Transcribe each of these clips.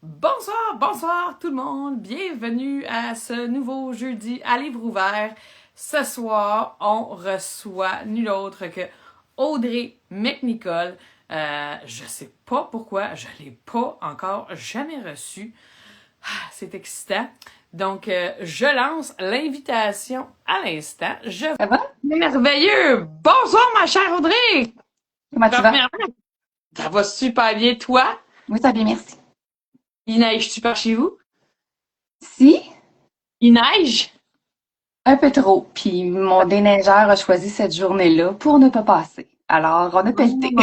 Bonsoir tout le monde. Bienvenue à ce nouveau jeudi à livre ouvert. Ce soir, on reçoit nul autre que Audrey McNicol. Je sais pas pourquoi, je l'ai pas encore jamais reçue. C'est excitant. Donc, je lance l'invitation à l'instant. Ça va? Merveilleux! Bonsoir ma chère Audrey! Comment tu vas? Premièrement, ça va super bien toi? Oui, ça va bien, merci. Il neige-tu par chez vous? Si, Il neige? un peu trop. Puis mon déneigeur a choisi cette journée-là pour ne pas passer. Alors, on a pelleté.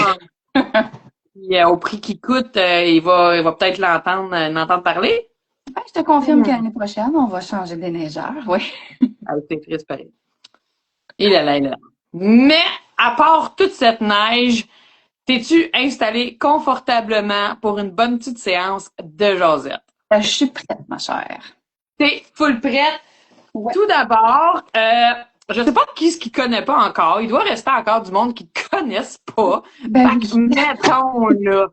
Ah. Puis, au prix qu'il coûte, il va peut-être l'entendre parler. Ben, je te confirme que Hmm. l'année prochaine, on va changer de déneigeur. Oui. Ah, c'est triste pareil. Il est là. Mais, à part toute cette neige, t'es-tu installé confortablement pour une bonne petite séance de jasette? Je suis prête, ma chère. T'es full prête? Ouais. Tout d'abord, je sais pas qui connaît pas encore. Il doit rester encore du monde qui ne connaissent pas. Ben Fait que oui. mettons là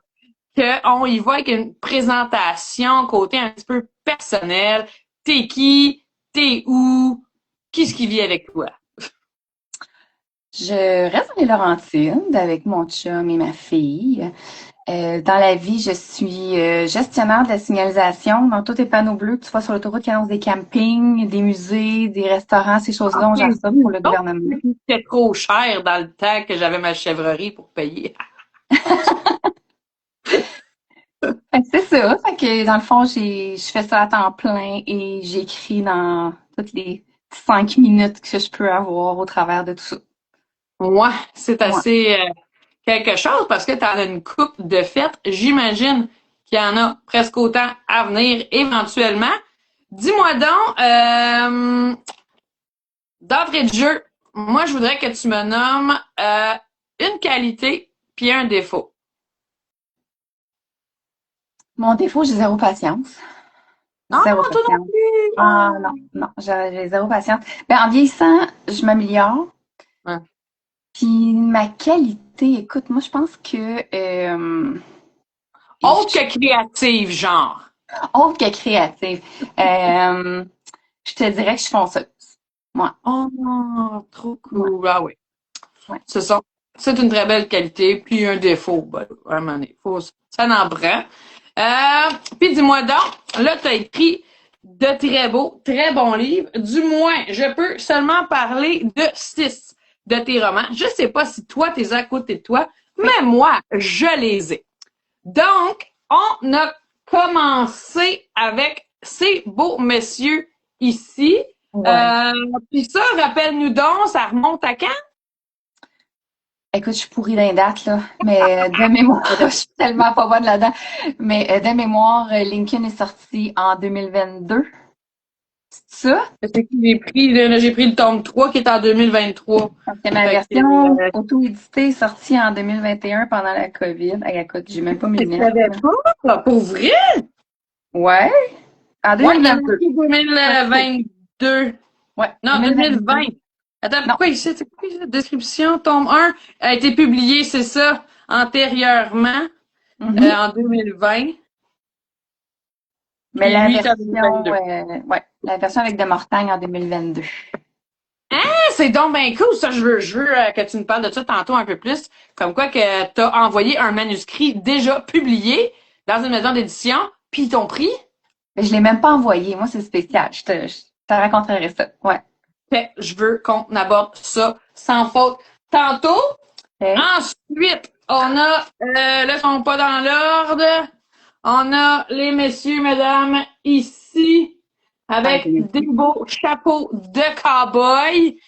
qu'on y va avec une présentation côté un petit peu personnel. T'es qui? T'es où? Qui ce qui vit avec toi? Je reste dans les Laurentides avec mon chum et ma fille. Dans la vie, je suis gestionnaire de la signalisation. Dans tous les panneaux bleus que tu vois sur l'autoroute qui annoncent des campings, des musées, des restaurants, ces choses-là, on Ok, gère ça pour le donc, gouvernement. c'était trop cher dans le temps que j'avais ma chèvrerie pour payer. Fait que c'est ça. Fait que dans le fond, je fais ça à temps plein et j'écris dans toutes les 5 minutes que je peux avoir au travers de tout ça. Moi, c'est Ouais. assez quelque chose parce que tu en as une coupe de fêtes. J'imagine qu'il y en a presque autant à venir éventuellement. Dis-moi donc, d'entrée de jeu, moi, je voudrais que tu me nommes une qualité puis un défaut. Mon défaut, j'ai zéro patience. Ah, Zéro toi non patience. plus! Ah non, Oh. non, j'ai zéro patience. Ben, en vieillissant, je m'améliore. Ouais. Puis ma qualité, écoute, moi je pense que et Autre que créative, genre. autre que créative, euh, je te dirais que je suis fonceuse. Moi, Oh, trop ouais, cool. Ah oui. ouais. C'est ça. C'est une très belle qualité, puis un défaut. Ben, à un moment donné, ça n'en prend. Puis dis-moi donc, là, tu as écrit de très beaux, très bons livres. Du moins, je peux seulement parler de 6 de tes romans. Je sais pas si toi, t'es à côté de toi, Oui, mais moi, je les ai. Donc, on a commencé avec ces beaux messieurs ici. ouais. Euh, Puis ça, rappelle-nous donc, ça remonte à quand? Écoute, je suis pourrie d'un date, là, mais de mémoire, je suis tellement pas bonne là-dedans. Mais de mémoire, Lincoln est sorti en 2022. C'est ça? C'est que j'ai pris le tome 3 qui est en 2023. Parce que ma Fait que, version auto-éditée est sortie en 2021 pendant la COVID. Hey, écoute, j'ai même pas mes je lunettes, savais là. pas, pour vrai? Ouais, en Ouais, il y en a 2022. qui 2022. Ouais, Non, 2022. 2020. Attends, Non, pourquoi ici? C'est quoi ici? Description, tome 1 a été publié, c'est ça, antérieurement, mhm. en 2020. Mais Puis la lui, c'est en version, 2022. ouais, la version avec de Mortagne en 2022. Ah, c'est donc bien cool, ça. Je veux que tu nous parles de ça tantôt un peu plus. Comme quoi que tu as envoyé un manuscrit déjà publié dans une maison d'édition, puis ils t'ont pris. Mais je l'ai même pas envoyé. Moi, c'est spécial. Je te raconterai ça. Ouais. Fait, je veux qu'on aborde ça sans faute tantôt. OK. Ensuite, on a, là, ils sont pas dans l'ordre. On a les messieurs, mesdames, ici, avec OK. des beaux chapeaux de cow-boy.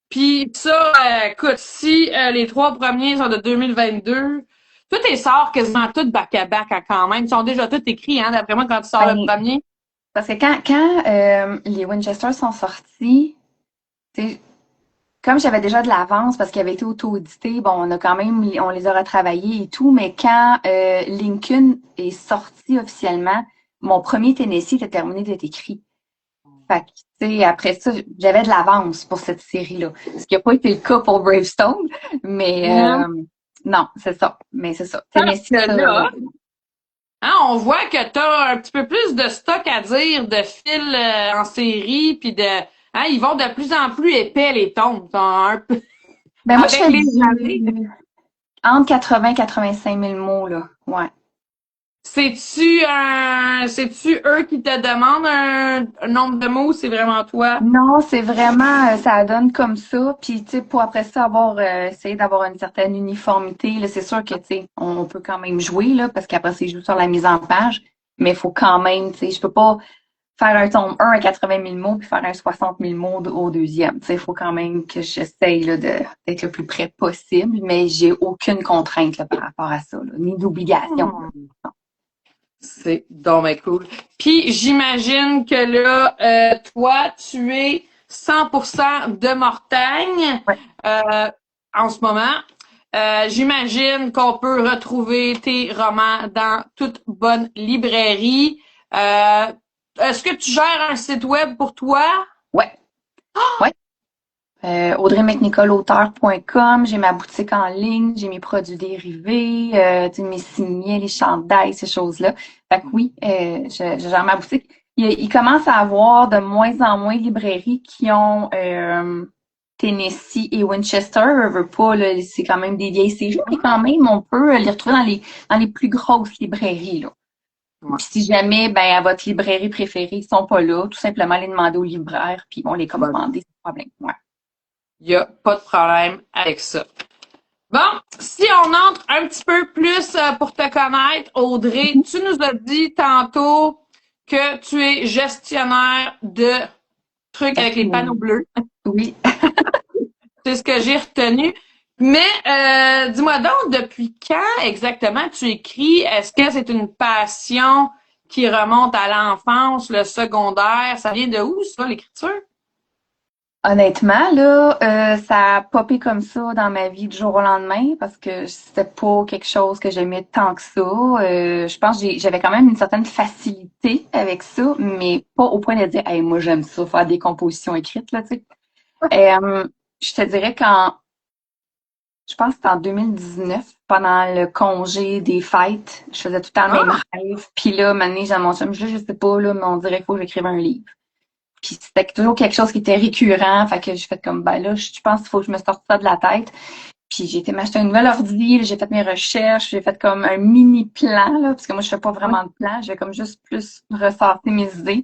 Puis ça, écoute, si les 3 premiers sont de 2022, tous tes sorts quasiment toutes back-à-back hein, quand même. Ils sont déjà tous écrits, hein, d'après moi, quand tu sors le Ben, premier. parce que quand les Winchester sont sortis, tu sais, comme j'avais déjà de l'avance parce qu'ils avaient été auto-édités, bon, on les a retravaillés et tout, mais quand Lincoln est sorti officiellement, mon premier Tennessee était terminé d'être écrit. Fait que, tu sais, après ça, j'avais de l'avance pour cette série-là. Ce qui n'a pas été le cas pour Bravestone, mais Non. non, c'est ça. Mais c'est ça. Parce Tennessee, que ça, là, Hein, on voit que t'as un petit peu plus de stock à dire, de fils en série, puis de... Hein, ils vont de plus en plus épais, les tomes. Ben moi, je Avec fais les années. entre 80 et 85 000 mots, là. Ouais. C'est-tu eux qui te demandent un nombre de mots ou c'est vraiment toi? Non, c'est vraiment, ça donne comme ça. Puis, tu sais, pour après ça avoir, essayer d'avoir une certaine uniformité, là, c'est sûr que, tu sais, on peut quand même jouer, là, parce qu'après, c'est juste sur la mise en page. Mais il faut quand même, tu sais, je peux pas faire un tome 1 à 80 000 mots puis faire un 60 000 mots au deuxième. Tu sais, il faut quand même que j'essaye, là, d'être le plus près possible, mais j'ai aucune contrainte, là, par rapport à ça, là, ni d'obligation. Hmm. C'est donc ben cool. Puis j'imagine que là, toi, tu es 100% de Mortagne Ouais. en ce moment. J'imagine qu'on peut retrouver tes romans dans toute bonne librairie. Euh, Est-ce que tu gères un site web pour toi? Ouais. Ouais. audreymcnicolauteur.com, j'ai ma boutique en ligne, j'ai mes produits dérivés, tu sais, mes signets, les chandails, ces choses-là. Fait que oui, je gère ma boutique. Il commence à avoir de moins en moins de librairies qui ont Tennessee et Winchester. Je veux pas, là, c'est quand même des vieilles séries, mais quand même, on peut les retrouver dans les plus grosses librairies, là. Ouais. Puis si jamais, ben, à votre librairie préférée, ils sont pas là, tout simplement les demander au libraire, puis ils vont les Bon, commander sans problème. Ouais. il y a pas de problème avec ça. Bon, si on entre un petit peu plus pour te connaître, Audrey, tu nous as dit tantôt que tu es gestionnaire de trucs avec les panneaux Oui. bleus. Oui. C'est ce que j'ai retenu. Mais dis-moi donc, depuis quand exactement tu écris? Est-ce que c'est une passion qui remonte à l'enfance, le secondaire? Ça vient de où, ça, l'écriture? Honnêtement, là, ça a popé comme ça dans ma vie du jour au lendemain parce que c'était pas quelque chose que j'aimais tant que ça. Je pense que j'avais quand même une certaine facilité avec ça, mais pas au point de dire, hey, moi j'aime ça, faire des compositions écrites, là, tu sais. Euh, je te dirais je pense que c'était en 2019, pendant le congé des fêtes, je faisais tout le temps le même Ah, rêve. Puis là, maintenant, j'ai à mon chum, je sais pas, là, mais on dirait qu'il faut que j'écrive un livre. Puis c'était toujours quelque chose qui était récurrent. Fait que j'ai fait comme, ben là, je pense qu'il faut que je me sorte ça de la tête. Puis j'ai été m'acheter un nouvel ordi, là, j'ai fait mes recherches, j'ai fait comme un mini plan, là, parce que moi, je fais pas oui. vraiment de plan. Je vais comme juste plus ressortir mes idées.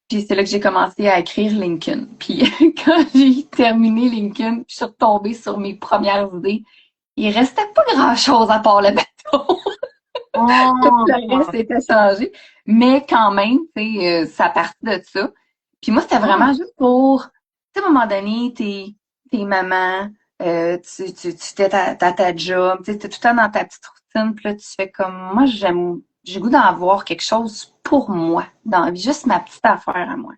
Puis c'est là que j'ai commencé à écrire Lincoln. Puis quand j'ai terminé Lincoln, je suis retombée sur mes premières idées. Il restait pas grand-chose à part le bateau. Tout le Oh, reste était changé. Mais quand même, tu sais, ça partit de ça. Puis moi, c'était oh, vraiment juste pour, tu sais, à un moment donné, t'es maman, tu t'es ta job, tu sais, t'es tout le temps dans ta petite routine, puis là, tu fais comme, moi, j'ai le goût d'en avoir quelque chose pour moi, dans la vie, juste ma petite affaire à moi.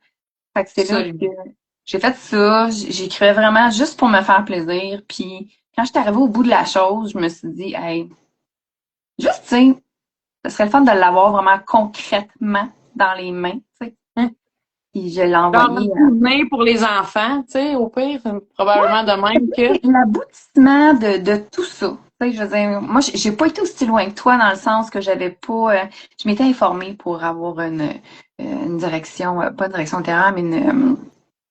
Fait que c'est là que absolument. j'ai fait ça, j'écrivais vraiment juste pour me faire plaisir, puis quand j'étais arrivée au bout de la chose, je me suis dit, hey, juste, tu sais, ce serait le fun de l'avoir vraiment concrètement dans les mains, tu sais. Hein? Puis je l'ai Genre un envoyé coup de main pour les enfants, tu sais, au pire, c'est probablement de même que. l'aboutissement de tout ça. Tu sais, je veux dire, moi, j'ai pas été aussi loin que toi dans le sens que j'avais pas. Je m'étais informée pour avoir une direction, pas une direction littéraire, mais une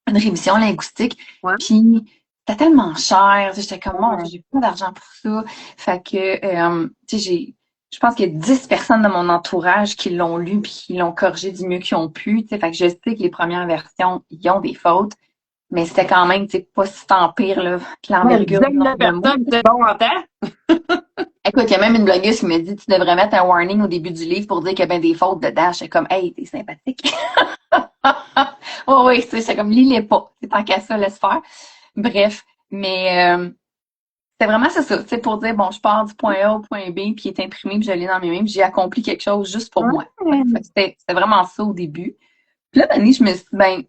révision linguistique. Ouais. Puis c'était tellement cher. Tu sais, j'étais comme, mon Dieu, Ouais. j'ai pas d'argent pour ça. Fait que, tu sais, je pense qu'il y a 10 personnes de mon entourage qui l'ont lu puis qui l'ont corrigé du mieux qu'ils ont pu. Tu sais, fait que je sais que les premières versions, ils ont des fautes. Mais c'était quand même, tu sais, pas si tant pire, là, que Une l'envergure du dizaine de nombre de mots. personnes, c'est bon en temps. Écoute, il y a même une blogueuse qui me dit, tu devrais mettre un warning au début du livre pour dire qu'il y a bien des fautes dedans. J'étais comme, hey, t'es sympathique. Oh oui, tu sais, j'étais comme, lis-les pas. C'est tant qu'à ça, laisse faire. Bref. Mais, c'est vraiment ça, tu sais, pour dire, bon, je pars du point A au point B, puis il est imprimé, puis je l'ai dans mes mains, puis j'ai accompli quelque chose juste pour moi. Fait que Ouais. c'était vraiment ça au début. Puis là, Fanny, je me suis dit, ben,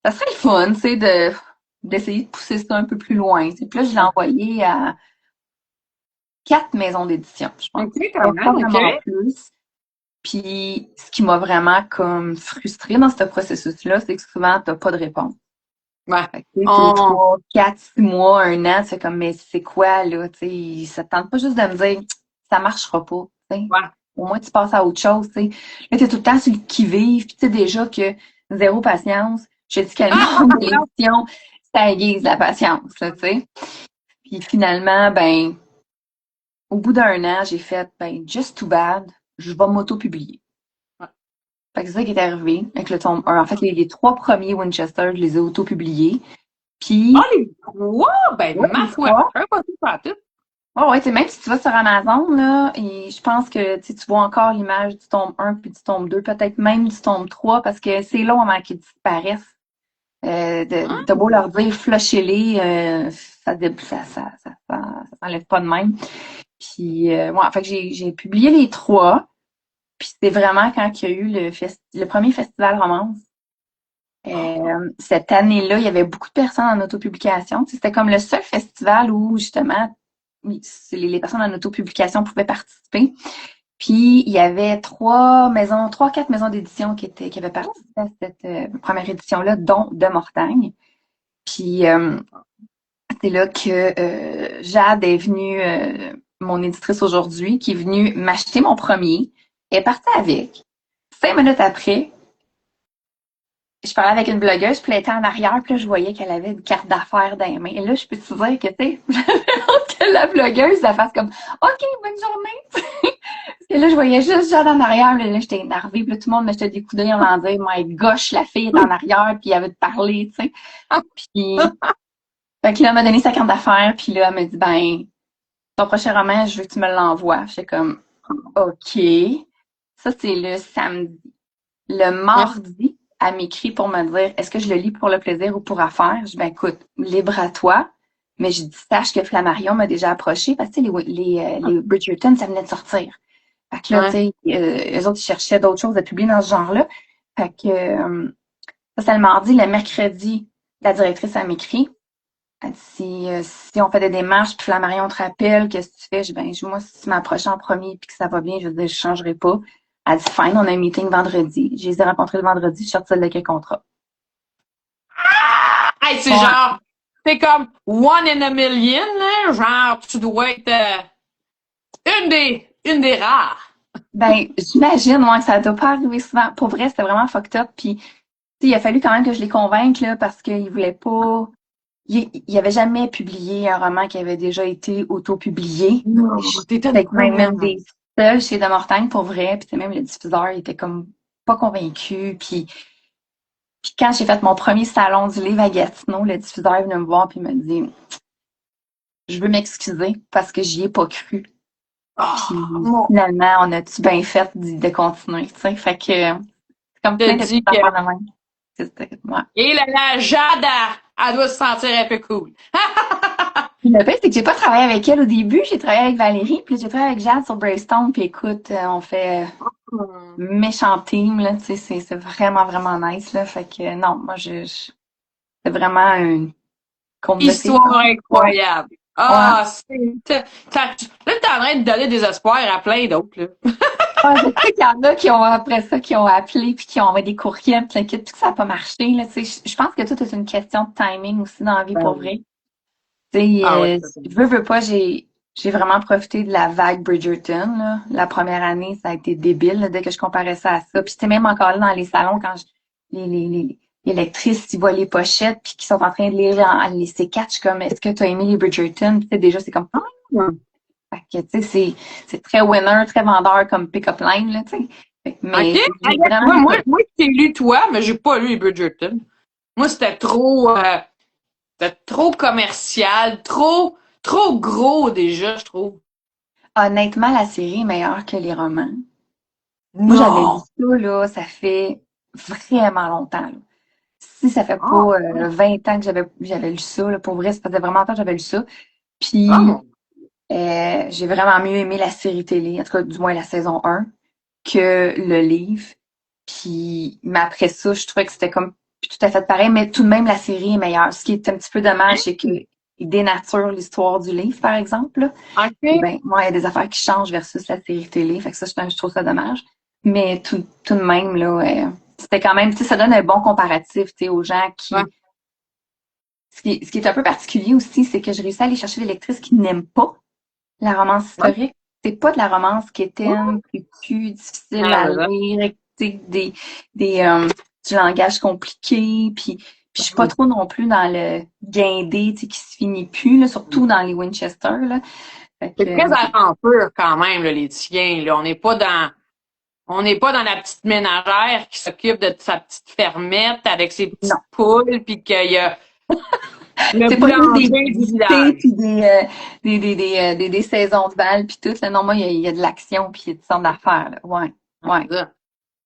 ça serait le fun, tu sais, d'essayer de pousser ça un peu plus loin. Tu sais. Puis là, je l'ai envoyé à 4 maisons d'édition, je pense. OK, quand Pas même, OK. vraiment plus. Puis, ce qui m'a vraiment comme frustrée dans ce processus-là, c'est que souvent, t'as pas de réponse. Ouais. Fait que, tu sais, t'es On... 3, 4, 6 mois, un an, c'est comme, mais c'est quoi, là, tu sais, ça te tente pas juste de me dire, ça marchera pas, tu sais. Ouais. au moins tu passes à autre chose, tu sais. Là, t'es tout le temps sur le qui-vive, puis tu sais déjà que zéro patience. Je dis que le monde de l'édition, ça aiguise la patience, là, tu sais. Puis finalement, ben, au bout d'un an, j'ai fait, ben, just too bad, je vais m'auto-publier. Fait que c'est ça qui est arrivé avec le tome 1. En fait, les 3 premiers Winchester, je les ai auto-publiés. Puis, les trois! Ben, ouais, ma les foi, trois. je pas tout pas tout. Oh, ouais, tu sais, même si tu vas sur Amazon, là, et je pense que tu vois encore l'image du tome 1 puis du tome 2, peut-être même du tome 3, parce que c'est long avant qu'ils disparaissent. Hein? T'as beau leur dire flushez-les, ça s'enlève pas de même. Puis, ouais, en fait, j'ai publié les 3. Puis c'était vraiment quand il y a eu le premier festival romance. Cette année-là, il y avait beaucoup de personnes en autopublication. Tu sais, c'était comme le seul festival où, justement, oui, les personnes en autopublication pouvaient participer. Puis, il y avait 4 maisons d'édition qui avaient participé à cette première édition-là, dont De Mortagne. Puis, c'est là que Jade est venue, mon éditrice aujourd'hui, qui est venue m'acheter mon premier. Elle est partie avec. 5 minutes après, je parlais avec une blogueuse, puis elle était en arrière, puis là, je voyais qu'elle avait une carte d'affaires dans les mains. Et là, je peux te dire que, tu sais, j'avais hâte que la blogueuse, elle fasse comme OK, bonne journée. Et là, je voyais juste Jade en arrière, là, j'étais énervée, puis là, tout le monde me jetait des coups d'œil en disant My gosh, la fille est en arrière, puis elle veut te parler, tu sais. Puis, fait que là, elle m'a donné sa carte d'affaires, puis là, elle m'a dit Ben, ton prochain roman, je veux que tu me l'envoies. J'étais comme OK. Ça, c'est le samedi. Le mardi, elle m'écrit pour me dire est-ce que je le lis pour le plaisir ou pour affaire? Je dis ben écoute, libre à toi. Mais je dis sache que Flammarion m'a déjà approché parce que tu sais, les Bridgerton, ça venait de sortir. Fait que là, tu sais, eux autres, ils cherchaient d'autres choses à publier dans ce genre-là. Fait que ça, c'est le mardi. Le mercredi, la directrice, elle m'écrit. Elle dit si on fait des démarches, puis Flammarion te rappelle, qu'est-ce que tu fais? Je dis ben moi, si tu m'approches en premier puis que ça va bien, je veux dire, je changerai pas. Elle dit fine, on a un meeting vendredi. Je les ai rencontrés le vendredi, je sortis de quel contrat. Hey, c'est Ouais. genre, c'est comme one in a million, là. Genre, tu dois être une des rares. Ben, j'imagine, moi, que ça doit pas arriver souvent. Pour vrai, c'était vraiment fucked up. Puis, tu sais, il a fallu quand même que je les convainque, là, parce qu'ils voulaient pas. Il avait jamais publié un roman qui avait déjà été auto-publié. Non, t'étais Fait que même une une des seules chez De Mortagne, pour vrai. Puis, même le diffuseur, il était comme pas convaincu. Puis quand j'ai fait mon premier salon du livre à Gatineau, le diffuseur est venu me voir puis il m'a dit je veux m'excuser parce que j'y ai pas cru. Puis mon. finalement, on a-tu bien fait de continuer, tu sais. Fait que c'est comme Te plein de dis petites que. affaires de même. Ouais. Et la Jade, elle doit se sentir un peu cool. Puis le pire, c'est que j'ai pas travaillé avec elle au début. J'ai travaillé avec Valérie, puis j'ai travaillé avec Jade sur Braystone. Puis écoute, on fait méchant team, là. Tu sais, c'est vraiment, vraiment nice, là. Fait que non, moi, c'est vraiment une communauté. Histoire Ouais. incroyable. Ouais. Ah, là, t'es en train de donner des espoirs à plein d'autres, là. Ouais, je sais qu'il y en a qui ont, après ça, qui ont appelé puis qui ont envoyé des courriels, puis que ça n'a pas marché, là, tu sais. Je pense que tout est une question de timing aussi dans la vie, pour vrai. Tu sais, Ah oui, veux pas, j'ai vraiment profité de la vague Bridgerton, là. La première année, ça a été débile, là, dès que je comparais ça à ça. Puis c'était même encore là dans les salons quand les lectrices, ils voient les pochettes puis qui sont en train de lire les C4, je suis comme, est-ce que tu as aimé les Bridgerton? Puis tu sais, déjà, c'est comme, fait que, tu sais, c'est très winner, très vendeur comme pick-up line, là, tu sais. Mais OK? j'ai vraiment Moi, je t'ai lu toi, mais j'ai pas lu les Bridgerton. Moi, c'était trop commercial, trop gros déjà, je trouve. honnêtement, la série est meilleure que les romans. Moi, j'avais lu Non! ça, là, ça fait vraiment longtemps, là. Si ça fait Ah, pas 20 ans que j'avais lu ça, là, pour vrai, ça faisait vraiment longtemps que j'avais lu ça. ah, Puis, mon. j'ai vraiment mieux aimé la série télé, en tout cas, du moins la saison 1, que le livre. Puis, mais après ça, je trouvais que c'était comme plus tout à fait pareil, mais tout de même, la série est meilleure. Ce qui est un petit peu dommage, c'est qu'il dénature l'histoire du livre, par exemple, là. Et OK. ben, moi, il y a des affaires qui changent versus la série télé. Fait que ça, je trouve ça dommage. Mais tout de même, là, c'était quand même, tu sais, ça donne un bon comparatif, tu sais, aux gens Ouais. qui. Ce qui est un peu particulier aussi, c'est que j'ai réussi à aller chercher des lectrices qui n'aiment pas la romance Ouais. historique. c'est pas de la romance quétaine, plus difficile à lire, du langage compliqué, puis je suis pas trop non plus dans le guindé, tu sais, qui se finit plus, là, surtout dans les Winchester, là. C'est très aventure quand même, là, les tiens, là. On n'est pas dans la petite ménagère qui s'occupe de sa petite fermette avec ses petites poules, puis qu'il y a le c'est pas boulanger des du village. puis des saisons de bal puis tout. Là. Non, moi, il y a de l'action puis il y a toutes sortes d'affaires. Là. Ouais.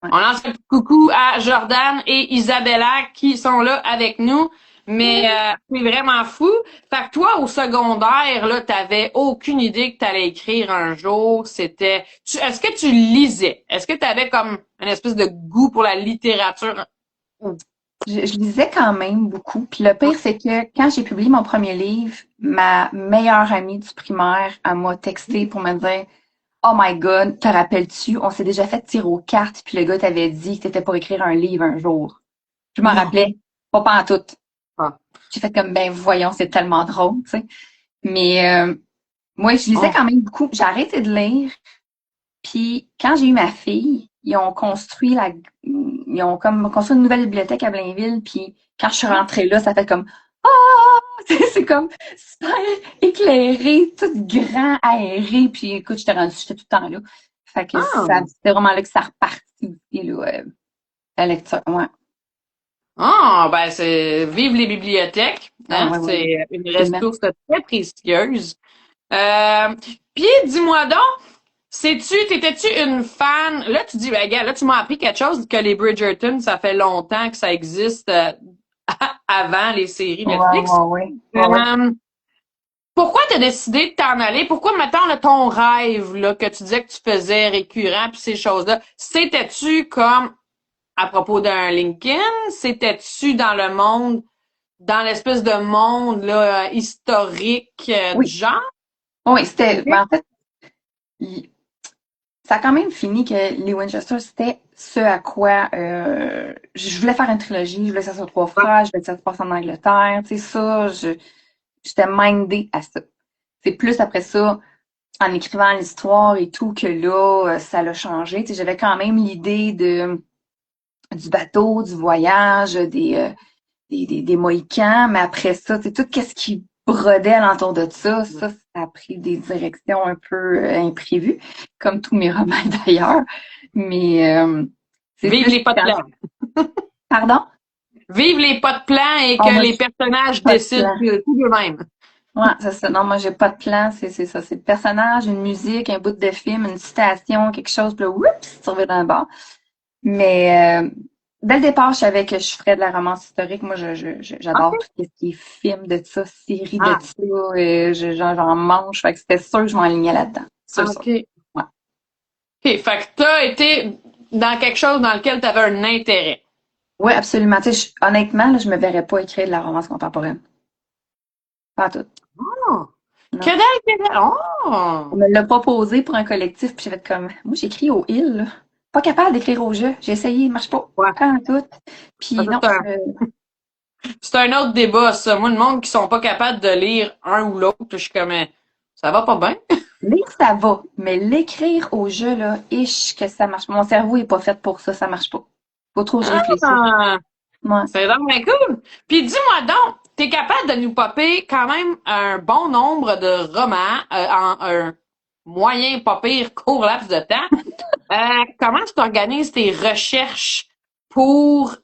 On lance un coucou à Jordan et Isabella qui sont là avec nous. Mais c'est vraiment fou. Fait que toi, au secondaire, là, t'avais aucune idée que t'allais écrire un jour. Est-ce que tu lisais? Est-ce que t'avais comme une espèce de goût pour la littérature? Je lisais quand même beaucoup. Puis le pire, c'est que quand j'ai publié mon premier livre, ma meilleure amie du primaire, elle m'a texté pour me dire Oh my God, te rappelles-tu, on s'est déjà fait tirer aux cartes, puis le gars t'avait dit que t'étais pour écrire un livre un jour. Je m'en rappelais, pas pantoute. J'ai fait comme, ben voyons, c'est tellement drôle, tu sais. Mais moi, je lisais quand même beaucoup. J'ai arrêté de lire. Puis quand j'ai eu ma fille, ils ont construit une nouvelle bibliothèque à Blainville. Puis quand je suis rentrée là, ça fait comme c'est comme super éclairé, tout grand, aéré. Puis écoute, j'étais tout le temps là. Fait que c'était vraiment là que ça repartit aussi, là, la lecture. Ouais. Ben c'est vive les bibliothèques, hein? C'est une ressource très précieuse. Puis dis-moi donc, t'étais-tu une fan? Là, tu dis, ben, gars, là, tu m'as appris quelque chose que les Bridgerton, ça fait longtemps que ça existe avant les séries Netflix. Pourquoi t'as décidé de t'en aller? Pourquoi, mettons, là, ton rêve, là, que tu disais que tu faisais récurrent puis ces choses-là, c'était-tu comme à propos d'un Lincoln? C'était-tu dans le monde, dans l'espèce de monde, là, historique du genre? Oui, c'était, en fait, ça a quand même fini que les Winchester, c'était ce à quoi je voulais faire une trilogie, je voulais que ça soit 3 frères, je voulais que ça se passe en Angleterre, tu sais, ça, j'étais mindée à ça. C'est plus après ça, en écrivant l'histoire et tout, que là, ça l'a changé. Tu sais, j'avais quand même l'idée du bateau, du voyage, des Mohicans, mais après ça, tu sais, tout ce qui brodait alentour de ça a pris des directions un peu imprévues, comme tous mes romans d'ailleurs. Mais vive les pas de plan. Pardon? Vive les pas de plan et que les personnages décident tout eux-mêmes. Ouais, c'est ça. Non, moi, j'ai pas de plan. C'est ça. C'est le personnage, une musique, un bout de film, une citation, quelque chose, puis là, oups, tu reviens d'un bord. Mais dès le départ, je savais que je ferais de la romance historique. Moi, j'adore tout ce qui est film de ça, série de ça. J'en mange. Fait que c'était sûr que je m'enlignais là-dedans. Sûr. Ouais. OK. Fait que t'as été dans quelque chose dans lequel tu avais un intérêt. Oui, absolument. Tu sais, honnêtement, là, je me verrais pas écrire de la romance contemporaine. Pas tout. Que dalle! On me l'a proposé pour un collectif, puis j'ai fait comme, moi, j'écris au il, là. Pas capable d'écrire au jeu. J'ai essayé, il marche pas. Pas tout. Puis non. C'est un autre débat, ça. Moi, le monde qui sont pas capables de lire un ou l'autre, je suis comme, ça va pas bien. Lire, ça va. Mais l'écrire au jeu, là, que ça marche pas. Mon cerveau est pas fait pour ça, ça marche pas. Faut trop que je réfléchisse. C'est vraiment cool. Puis dis-moi donc, t'es capable de nous popper quand même un bon nombre de romans en un moyen, pas pire, court laps de temps. Comment tu t'organises tes recherches pour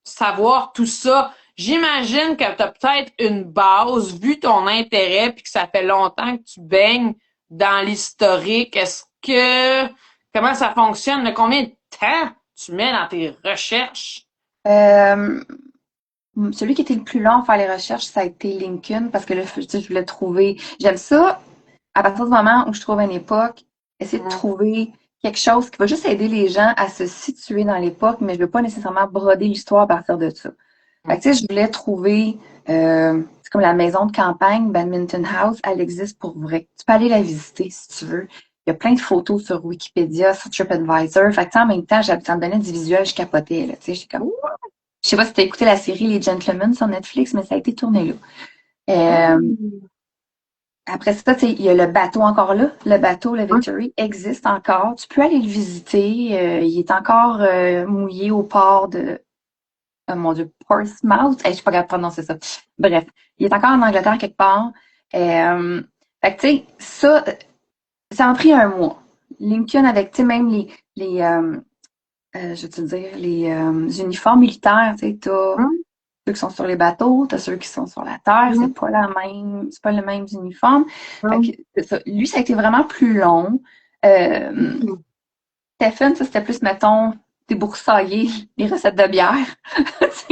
savoir tout ça? J'imagine que tu as peut-être une base, vu ton intérêt, puis que ça fait longtemps que tu baignes dans l'historique. Comment ça fonctionne? Combien de temps tu mets dans tes recherches? Celui qui était le plus long à faire les recherches, ça a été Lincoln, parce que là, je voulais trouver. J'aime ça, à partir du moment où je trouve une époque, essayer de trouver quelque chose qui va juste aider les gens à se situer dans l'époque, mais je veux pas nécessairement broder l'histoire à partir de ça. Fait que, tu sais, je voulais trouver, c'est comme la maison de campagne, Badminton House, elle existe pour vrai. Tu peux aller la visiter si tu veux. Il y a plein de photos sur Wikipédia, sur TripAdvisor. Fait que, en même temps, ça me donnait du visuel, je capotais, là. Tu sais, j'étais comme, je sais pas si tu as écouté la série Les Gentlemen sur Netflix, mais ça a été tourné là. Après ça, tu sais, il y a le bateau encore là. Le bateau, le Victory, existe encore. Tu peux aller le visiter. Il est encore mouillé au port de, oh mon Dieu, Portsmouth. Je suis pas capable de prononcer ça. Bref, il est encore en Angleterre quelque part. Fait que, tu sais, ça a pris un mois. Lincoln avec, tu sais, même je vais te dire, les uniformes militaires, tu sais, t'as Hum, ceux qui sont sur les bateaux, t'as ceux qui sont sur la terre, hum, c'est pas le même uniforme. Fait que, hum. c'est ça. Lui, ça a été vraiment plus long. Euh, Hum. Stephen, ça, c'était plus, mettons, déboursailler les recettes de bière,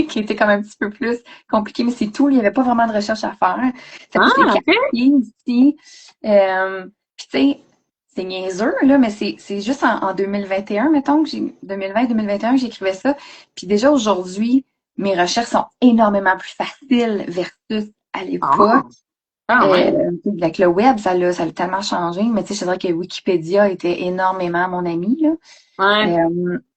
qui était quand même un petit peu plus compliqué, mais c'est tout. Il n'y avait pas vraiment de recherche à faire. C'était plus les Ah, OK. quartiers ici. Puis, tu sais, c'est niaiseux, là, mais c'est juste en 2021, mettons, 2020-2021, que j'écrivais ça. Puis déjà aujourd'hui, mes recherches sont énormément plus faciles versus à l'époque. Ah, quand même. Avec le web, ça a tellement changé, mais tu sais, je dirais que Wikipédia était énormément mon ami, là. Ouais.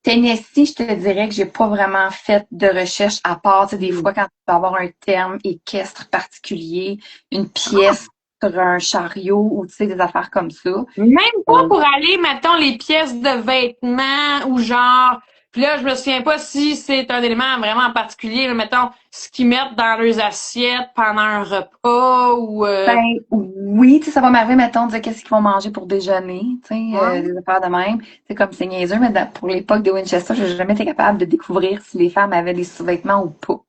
Tennessee, je te dirais que j'ai pas vraiment fait de recherche à part, tu sais, des fois quand tu peux avoir un terme équestre particulier, une pièce sur un chariot ou tu sais, des affaires comme ça. Même pas Euh, pour aller, mettons, les pièces de vêtements ou genre. Puis là, je me souviens pas si c'est un élément vraiment particulier, là, mettons, ce qu'ils mettent dans leurs assiettes pendant un repas ou Ben oui, tu sais, ça va m'arriver, mettons, de dire qu'est-ce qu'ils vont manger pour déjeuner, tu sais, ouais. des affaires de même. C'est comme c'est niaiseux, mais pour l'époque de Winchester, j'ai jamais été capable de découvrir si les femmes avaient des sous-vêtements ou pas.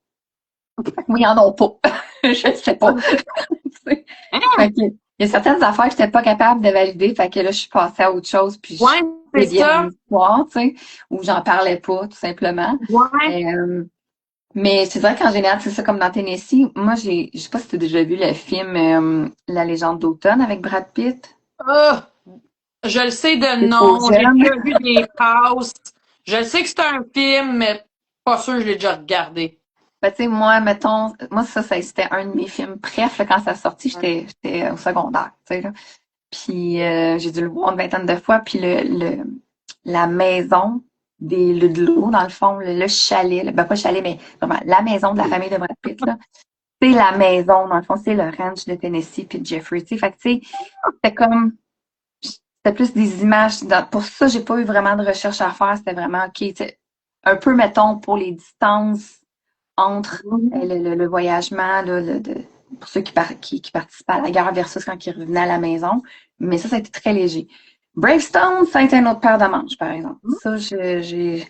Oui, ils en ont pas. Je sais pas. Tu sais. Hein? Fait que, il y a certaines affaires que j'étais pas capable de valider, fait que là, je suis passée à autre chose, puis je Ouais, c'est dédiais mon ça. histoire, tu sais, ou j'en parlais pas, tout simplement. Ouais. Euh, mais c'est vrai qu'en général, c'est ça comme dans Tennessee. Moi, je sais pas si tu as déjà vu le film La légende d'automne avec Brad Pitt. Ah, je le sais de C'est trop nom, j'ai jeune. déjà vu des passes. Je le sais que c'est un film, mais pas sûr que je l'ai déjà regardé. Ben, tu sais, moi, mettons, moi, c'était un de mes films préf, là, quand ça sorti, j'étais au secondaire, tu sais, là. Puis j'ai dû le voir une vingtaine de fois. Puis la maison des Ludlow, dans le fond, le chalet, ben pas le chalet, mais vraiment la maison de la famille de Brad Pitt, là, c'est la maison, dans le fond, c'est le ranch de Tennessee puis de Jeffrey. Tu sais, fait que tu sais, c'était comme c'était plus des images. Pour ça, j'ai pas eu vraiment de recherche à faire. C'était vraiment OK, tu sais, un peu, mettons, pour les distances entre Mhm. le voyagement là, pour ceux qui participaient à la guerre versus quand ils revenaient à la maison. Mais ça a été très léger. Bravestone, ça a été une autre paire de manches, par exemple. Ça, c'est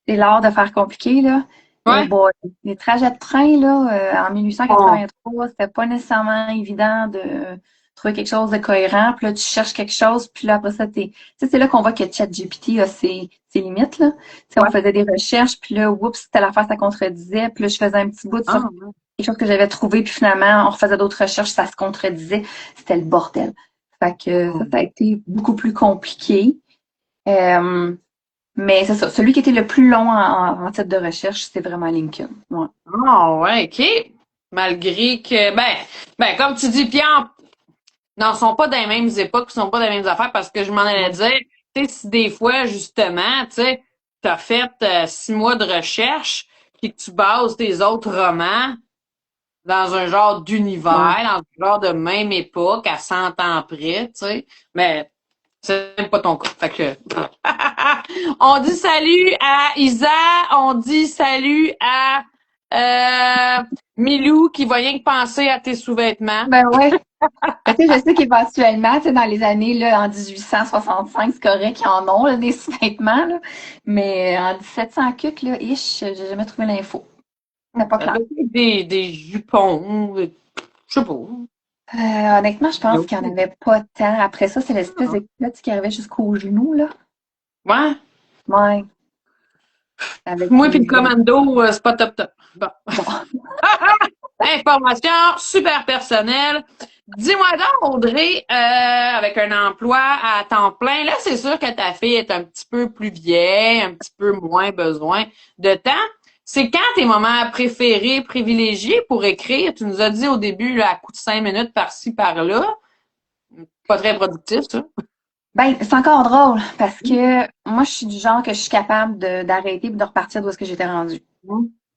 l'art de faire compliqué, là. Et Ouais. bon, les trajets de train, là, en Bon. 1883, c'était pas nécessairement évident de trouver quelque chose de cohérent. Puis là, tu cherches quelque chose, puis là, après ça, tu sais, c'est là qu'on voit que ChatGPT a ses limites, là. Tu sais, on Ouais. faisait des recherches, puis là, oups, telle affaire, ça contredisait. Puis là, je faisais un petit bout sur Ah, quelque chose que j'avais trouvé, puis finalement, on refaisait d'autres recherches, ça se contredisait. C'était le bordel. Fait que ça a été beaucoup plus compliqué. Euh, mais c'est ça. Celui qui était le plus long en titre de recherche, c'est vraiment Lincoln. Ouais. ah, ouais, OK. Malgré que, ben, comme tu dis, Pierre, n'en sont pas dans les mêmes époques, ils sont pas dans les mêmes affaires parce que je m'en allais Ouais. dire, tu sais, si des fois, justement, tu sais, t'as fait 6 mois de recherche puis que tu bases tes autres romans dans un genre Ouais. d'univers, dans un genre de même époque, à 100 ans près, tu sais, mais c'est même pas ton cas. Fait que, on dit salut à Isa, on dit salut à Milou qui va rien que penser à tes sous-vêtements. Ben ouais. Ben, tu sais, je sais qu'éventuellement, tu sais, dans les années, là, en 1865, c'est correct qu'ils en ont, là, des sous-vêtements, là. Mais en 1700 cuc, là, j'ai jamais trouvé l'info. C'était pas clair. Peut-être des jupons, je sais pas. Honnêtement, je pense qu'il n'y en avait pas tant. Après ça, c'est l'espèce de culotte qui arrivait jusqu'aux genoux, là. Ouais. Ouais. Avec Moi puis le les... commando, c'est pas top top. Bon. Bon. Information super personnelle. Dis-moi donc, Audrey, avec un emploi à temps plein, là, c'est sûr que ta fille est un petit peu plus vieille, un petit peu moins besoin de temps. C'est quand tes moments préférés, privilégiés pour écrire? Tu nous as dit au début, là, à coup de 5 minutes par-ci, par-là. Pas très productif, ça. Ben, c'est encore drôle parce que moi, je suis du genre que je suis capable d'arrêter et de repartir d'où est-ce que j'étais rendue.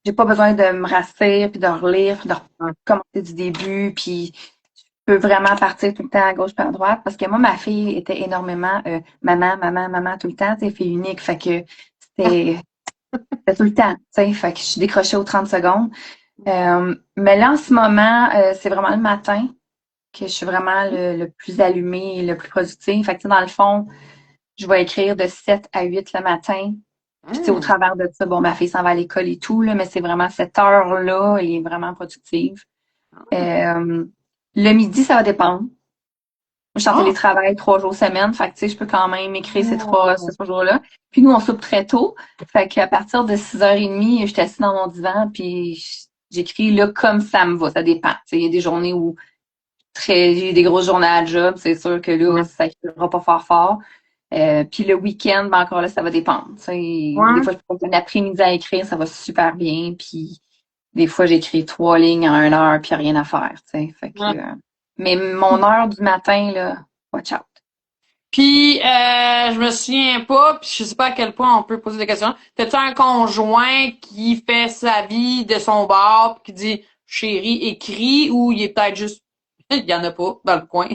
J'ai pas besoin de me rasseoir puis de relire puis de recommencer du début puis peux vraiment partir tout le temps à gauche par droite parce que moi, ma fille était énormément maman, maman, maman tout le temps, tu sais, fille unique. Fait que c'était c'était tout le temps, tu sais. Fait que je suis décrochée aux 30 secondes. Mais là, en ce moment, c'est vraiment le matin que je suis vraiment le plus allumée et le plus productive. Fait que, tu sais, dans le fond, je vais écrire de 7 à 8 le matin. Puis, tu sais, au travers de ça, bon, ma fille s'en va à l'école et tout, là, mais c'est vraiment cette heure-là, elle est vraiment productive. Euh, le midi, ça va dépendre. Je suis en Ah! télétravail 3 jours semaine, fait que tu sais, je peux quand même écrire Oh. ces 3 jours-là. Puis nous, on soupe très tôt. Fait qu'à partir de 6h30, je suis assise dans mon divan, puis j'écris là comme ça me va. Ça dépend. Tu sais, il y a des journées où j'ai des grosses journées à la job, c'est sûr que là, ça ne va pas fort fort. Puis le week-end, ben encore là, ça va dépendre. Tu sais, des Ouais. fois, je passe un après-midi à écrire, ça va super bien. Puis des fois, j'écris 3 lignes en 1 heure, puis rien à faire. Tu sais. Fait que, Ouais. mais mon heure du matin, là, watch out. Puis, je me souviens pas, puis je sais pas à quel point on peut poser des questions. T'as-tu un conjoint qui fait sa vie de son bord, puis qui dit chérie, écris, ou il est peut-être juste, il y en a pas dans le coin.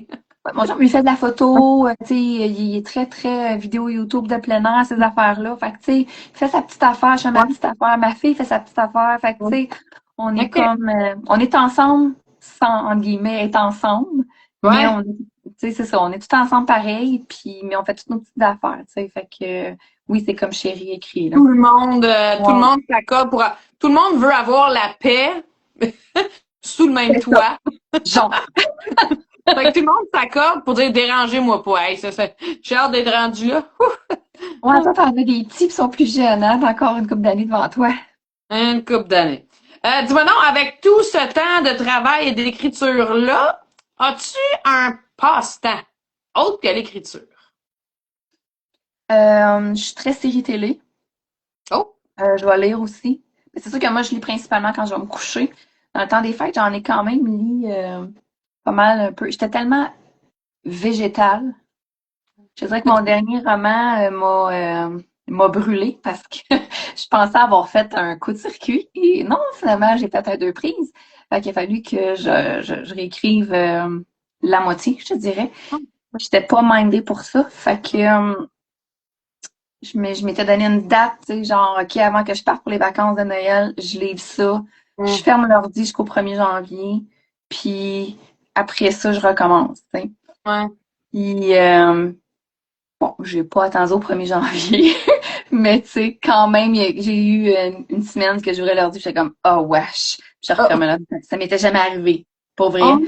Ouais, mon chum lui fait de la photo, tu sais, il est très, très vidéo YouTube de plein air, ces affaires-là. Fait que, tu sais, il fait sa petite affaire, je fais ma Ouais. petite affaire, ma fille fait sa petite affaire. Fait que, tu sais, on est OK. comme, on est ensemble, sans, entre guillemets, être ensemble, mais Ouais. tu sais, c'est ça, on est tout ensemble pareil, puis, mais on fait toutes nos petites affaires, tu sais. Fait que, oui, c'est comme chérie écrit, là. Tout le Ouais, monde s'accorde tout le monde veut avoir la paix sous le même c'est ça. toit. Genre, Fait que tout le monde s'accorde pour dire dérangez-moi pas. Hey, j'ai hâte d'être rendu là. ouais, toi, t'en as des petits qui sont plus jeunes, hein, t'as encore une couple d'années devant toi. Une couple d'années. Dis-moi donc, avec tout ce temps de travail et d'écriture-là, as-tu un passe-temps autre que l'écriture? Je suis très série télé. Oh! Je vais lire aussi. Mais c'est sûr que moi, je lis principalement quand je vais me coucher. Dans le temps des fêtes, j'en ai quand même lu pas mal un peu. J'étais tellement végétale. Je dirais que mon dernier roman m'a brûlé parce que je pensais avoir fait un coup de circuit. Et non, finalement, j'ai fait un 2 prises. Fait qu'il a fallu que je réécrive la moitié, je te dirais. J'étais pas mindée pour ça. Fait que je m'étais donné une date, tu sais, genre, OK, avant que je parte pour les vacances de Noël, je livre ça. Je Hum, ferme l'ordi jusqu'au 1er janvier. Puis après ça, je recommence, tu sais. ouais. Puis, bon, j'ai pas attendu au 1er janvier. Mais tu sais, quand même, j'ai eu une semaine que j'ouvrais l'ordi, j'étais comme, oh wesh, je Oh! referme l'ordi. Ça m'était jamais arrivé, pour vrai. Oh!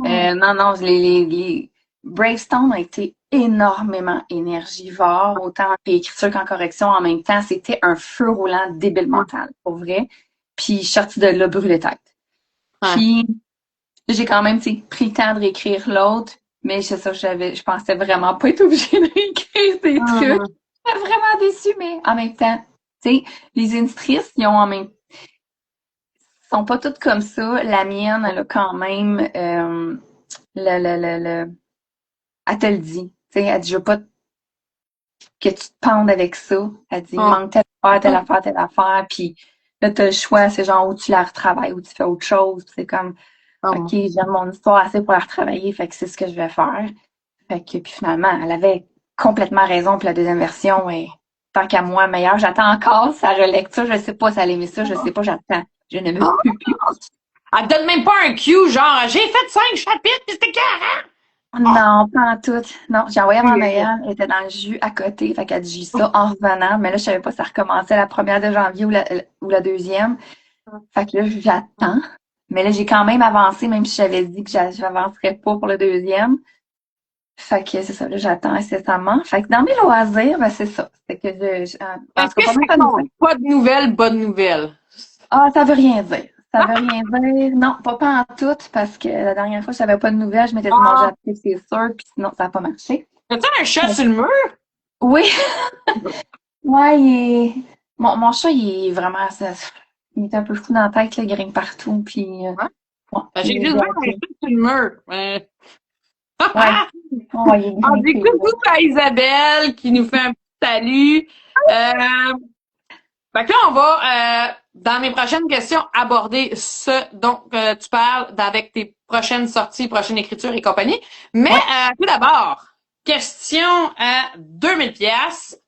Non, non, les Bravestone a été énormément énergivore, autant en réécriture qu'en correction en même temps. C'était un feu roulant débile mental, pour vrai. Puis, je suis sortie de là brûlée tête. Ouais. Puis, j'ai quand même, tu sais, pris le temps de réécrire l'autre, mais c'est ça, je pensais vraiment pas être obligée de réécrire des trucs. Hum, J'étais vraiment déçue, mais en même temps, tu sais, les illustrices, ils ont en même sont pas toutes comme ça. La mienne, elle a quand même le elle te le dit. Tu sais, elle dit, je veux pas que tu te pendes avec ça. Elle dit, il hum, manque telle affaire, puis là, t'as le choix, c'est genre où tu la retravailles, ou tu fais autre chose. Puis c'est comme, OK, hum. j'aime mon histoire assez pour la retravailler, fait que c'est ce que je vais faire. Fait que, puis finalement, elle avait complètement raison, puis la deuxième version est, tant qu'à moi, meilleure. J'attends encore sa relecture, je sais pas si elle aimait ça, je sais pas, j'attends. Je ne me Oh! peux plus. Elle te donne même pas un cue, genre, j'ai fait 5 chapitres, pis c'était 40! Ah! Non, pas en tout. Non, j'ai envoyé à ma Oui. meilleure, elle était dans le jus à côté, fait qu'elle dit ça en revenant, mais là, je savais pas si ça recommençait la 1er de janvier ou la deuxième. Fait que là, j'attends. Mais là, j'ai quand même avancé, même si j'avais dit que j'avancerais pas pour le deuxième. Fait que c'est ça, là, j'attends incessamment. Fait que dans mes loisirs, ben c'est ça. C'est que en Est-ce tout cas, que pas ça mal pas de compte? nouvelles. Pas de nouvelles, bonnes nouvelles. Ah, ça veut rien dire. Ça veut rien dire. Non, pas en tout, parce que la dernière fois, je savais pas de nouvelles, je m'étais dit, bon, j'ai Ah! appris, c'est sûr, puis sinon, ça n'a pas marché. T'as-tu un chat sur le mur? Oui, ouais, mon chat, il est vraiment, il est un peu fou dans la tête, là, il grimpe partout, puis, Ouais. ouais, Ben, j'ai il est juste vu bien, un chat sur le mur. ouais, ouais, il est On dit grimpé, là. coucou à Isabelle qui nous fait un petit salut. Euh, Fait que là, on va dans mes prochaines questions, aborder ce dont tu parles avec tes prochaines sorties, prochaines écritures et compagnie. Mais Ouais, tout d'abord, question à 2000 pièces.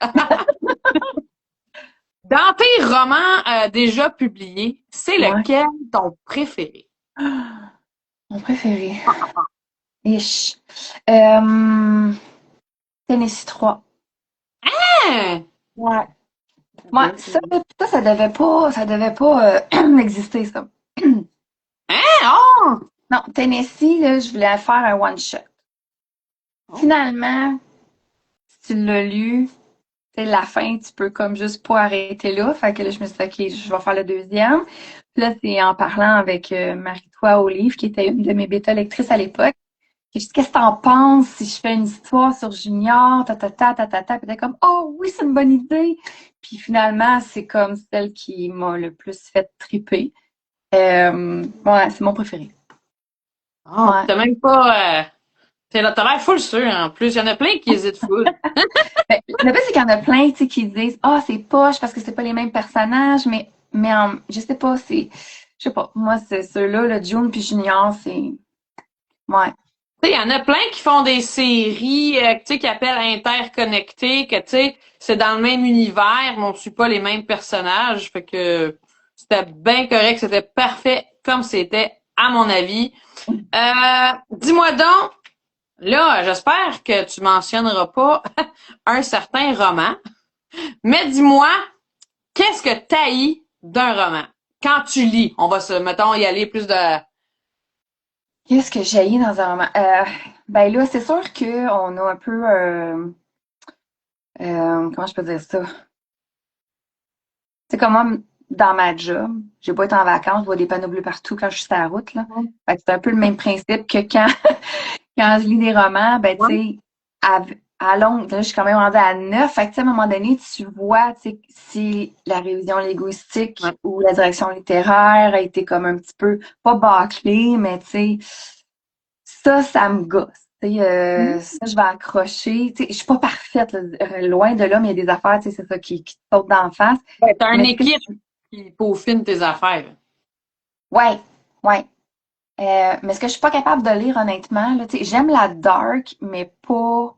Dans tes romans déjà publiés, c'est ouais. lequel ton préféré? Ah, mon préféré. Ish. Euh, Tennessee 3. Hein? Ouais. Ouais, Ok. ça devait pas exister, ça. Hein? Oh! Non, Tennessee, là, je voulais faire un one-shot. Oh. Finalement, si tu l'as lu, c'est la fin, tu peux comme juste pas arrêter là. Fait que là, je me suis dit, OK, je vais faire le deuxième. Puis là, c'est en parlant avec Marie-Toi Olive, qui était une de mes bêta-lectrices à l'époque. J'ai dit, qu'est-ce que t'en penses si je fais une histoire sur Junior, ta. Puis elle était comme, oh oui, c'est une bonne idée. Puis finalement, c'est comme celle qui m'a le plus fait triper. Ouais, c'est mon préféré. Oh, Ouais. t'as même pas... t'as l'air full sûr, en plus. Il y en a plein qui hésitent full. Ben, le fait, c'est qu'il y en a plein, tu sais, qui disent, ah, c'est poche parce que c'est pas les mêmes personnages, mais je sais pas, je sais pas. Moi, c'est ceux-là, le June puis Junior, ouais. Tu sais, il y en a plein qui font des séries, tu sais, qui appellent interconnectées, que, tu sais, c'est dans le même univers, mais on suit pas les mêmes personnages. Fait que c'était bien correct, c'était parfait comme c'était, à mon avis. Dis-moi donc, là, j'espère que tu mentionneras pas un certain roman, mais dis-moi, qu'est-ce que t'haïs d'un roman? Quand tu lis, on va mettons, y aller plus de... Qu'est-ce que j'ai dans un roman? Ben là, c'est sûr qu'on a un peu, comment je peux dire ça? C'est comme moi, dans ma job, j'ai pas été en vacances, je vois des panneaux bleus partout quand je suis sur la route, là. Fait que c'est un peu le même principe que quand, quand je lis des romans, ben, tu Ouais, sais, à longue, là, je suis quand même rendue à 9. Fait que, tu sais, à un moment donné, tu vois, tu sais, si la révision linguistique ouais. ou la direction littéraire a été comme un petit peu, pas bâclée, mais tu sais, ça me gosse. Tu sais, ça, je vais accrocher. Tu sais, je suis pas parfaite, là, loin de là, mais il y a des affaires, tu sais, c'est ça qui te saute d'en face. Ben, t'as une Mais ce que équipe qui peaufine tes affaires. ouais, ouais. Mais ce que je suis pas capable de lire, honnêtement, là, tu sais, j'aime la dark, mais pas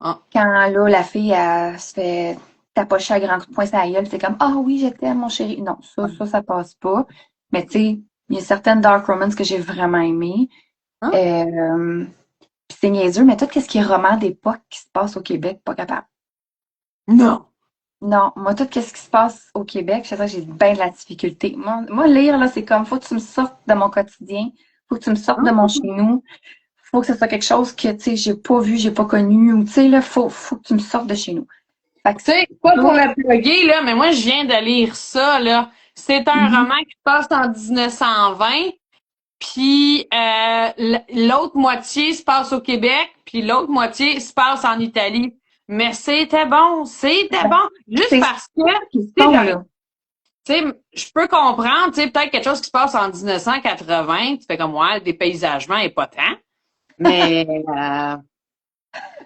Ah. quand, là, la fille, elle se fait tapocher à grands coups de poing sur la gueule, c'est comme, ah oui, je t'aime, mon chéri. Non, ça passe pas. Mais tu sais, il y a certaines dark romance que j'ai vraiment aimées. Hein? Euh, Puis c'est niaiseux, mais tout ce qui est roman d'époque qui se passe au Québec, pas capable. Non. Non, moi, tout ce qui se passe au Québec, c'est ça, j'ai bien de la difficulté. Moi, lire, là, c'est comme, faut que tu me sortes de mon quotidien, faut que tu me sortes de mon Hein? chez nous, faut que ce soit quelque chose que, tu sais, j'ai pas vu, j'ai pas connu, ou, tu sais, là, faut que tu me sortes de chez nous. Fait que Tu sais, pas pour ça, la plugger, là, mais moi, je viens de lire ça, là. C'est un mhm, roman qui se passe en 1920, puis l'autre moitié se passe au Québec, puis l'autre moitié se passe en Italie. Mais c'était ben, bon, juste c'est ça parce que, qu'ils tu sais, font, là. tu sais, je peux comprendre, tu sais, peut-être quelque chose qui se passe en 1980, tu fais comme, ouais, le dépaysagement est pas tant, mais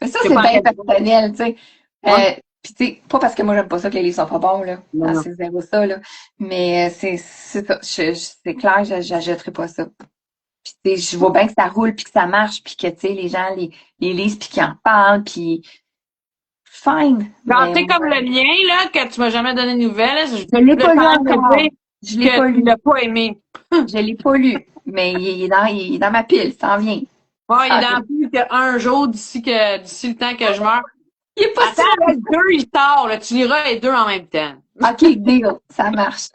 Mais ça, c'est c'est pas en bien quel point. personnel, tu sais. Ouais. Puis, tu sais, pas parce que moi, j'aime pas ça que les livres sont pas bons, là. Non, Ah, non. c'est zéro ça, là. Mais c'est ça. C'est clair, j'achèterai pas ça. Puis, tu sais, je vois bien que ça roule, puis que ça marche, puis que, tu sais, les gens les lisent, puis qu'ils en parlent, puis fine. Genre, Mais tu sais, comme moi, le mien, là, que tu m'as jamais donné de nouvelles, je je l'ai suis pas lu en train de encore. dire Je l'ai que pas tu lu. l'as pas aimé. Je l'ai pas lu. Mais il est dans ma pile, ça en vient. Ouais, il est Ça vient. dans plus qu'un jour d'ici le temps que je meurs. Il est pas Attends, si là, loin. le 2, il sort, là, tu liras les deux en même temps. OK, deal. Ça marche.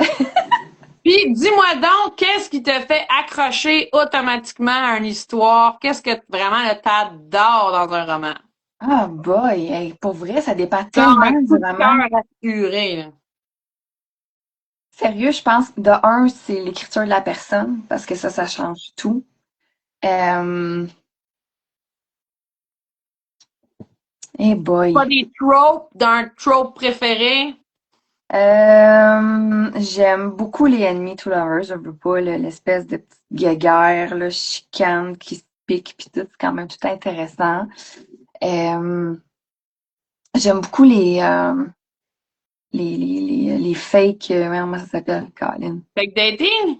Puis, dis-moi donc, qu'est-ce qui te fait accrocher automatiquement à une histoire? Qu'est-ce que vraiment là, t'adores dans un roman? Ah boy, hey, pour vrai, ça dépend Genre un tellement du coup de roman. cœur assuré, là. Sérieux, je pense, de un, c'est l'écriture de la personne, parce que ça change tout. Euh, Pas boy. des tropes, d'un trope préféré. J'aime beaucoup les ennemis to lovers, je veux pas, l'espèce de petite guéguerre, là, chicane qui se pique, puis tout, c'est quand même tout intéressant. Euh, J'aime beaucoup les fake, comment ça s'appelle, Colin? Fake dating?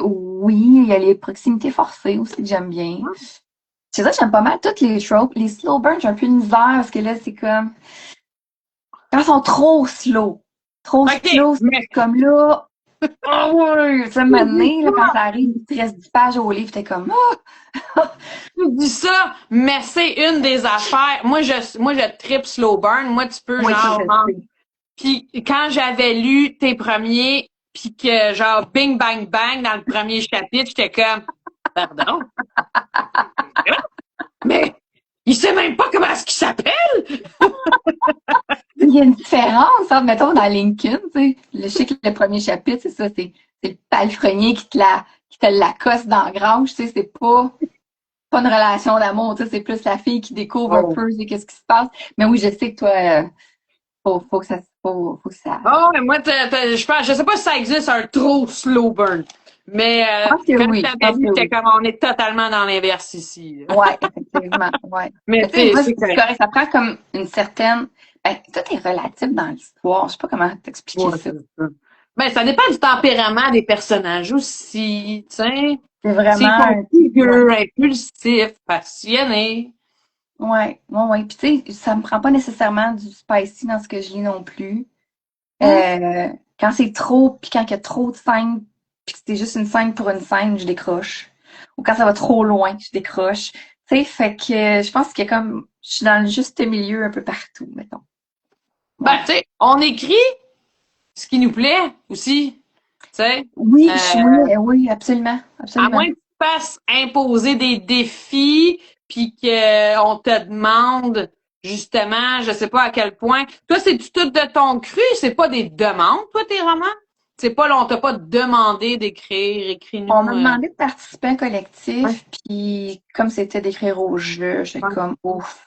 Oui, il y a les proximités forcées aussi que j'aime bien. C'est ça, j'aime pas mal toutes les tropes. Les slow burns, j'ai un peu de misère parce que là, c'est comme quand ils sont trop OK, slow, c'est mais comme là. Ah ouais! Ça m'a donné, là, quand ça arrive, il te reste 10 pages au livre, t'es comme ah! tu dis ça, mais c'est une des affaires. Moi, je tripe slow burn. Moi, tu peux, Oui, ça, genre, je sais. puis quand j'avais lu tes premiers, puis que, genre, bing, bang, bang, dans le premier chapitre, j'étais comme, pardon? Mais il sait même pas comment est-ce qu'il s'appelle! Il y a une différence, hein, mettons, dans Lincoln, tu sais. Je sais que le premier chapitre, c'est ça, c'est le palefrenier qui te l'accoste dans la grange, tu sais, c'est pas une relation d'amour, tu sais, c'est plus la fille qui découvre un Oh. peu, tu sais, qu'est-ce qui se passe. Mais oui, je sais que toi, faut que ça. Oh, et moi, je sais pas si ça existe un trop slow burn. Mais Je pense que quand je oui, je t'avais pense lu, que j'étais oui. comme on est totalement dans l'inverse ici. Là. Ouais, effectivement, ouais. Mais Mais tu sais, moi, c'est c'est correct. correct, ça prend comme une certaine, ben, tout est relatif dans l'histoire. Je sais pas comment t'expliquer Ouais, ça. c'est ça. Ben, ça dépend du tempérament des personnages aussi, tu sais. C'est S'ils vraiment, sont ouais. figures, impulsifs, passionnés. Ouais, ouais, ouais. Puis tu sais, ça me prend pas nécessairement du spicy dans ce que je lis non plus. Hein? Quand c'est trop, puis quand il y a trop de scènes, puis que c'est juste une scène pour une scène, je décroche. Ou quand ça va trop loin, je décroche. Tu sais, fait que je pense qu'il y a comme, je suis dans le juste milieu un peu partout, mettons. Ben, Ouais. tu sais, on écrit ce qui nous plaît aussi, tu sais. Oui, Euh, oui, oui, absolument, à absolument. moins que tu te fasses imposer des défis, puis qu'on te demande justement, je sais pas à quel point. Toi, c'est tout de ton cru, c'est pas des demandes, toi, tes romans? C'est pas là, on t'a pas demandé d'écrire, On m'a écris-nous. demandé de participer à un Ouais. collectif, puis comme c'était d'écrire au jeu, j'étais comme ouf,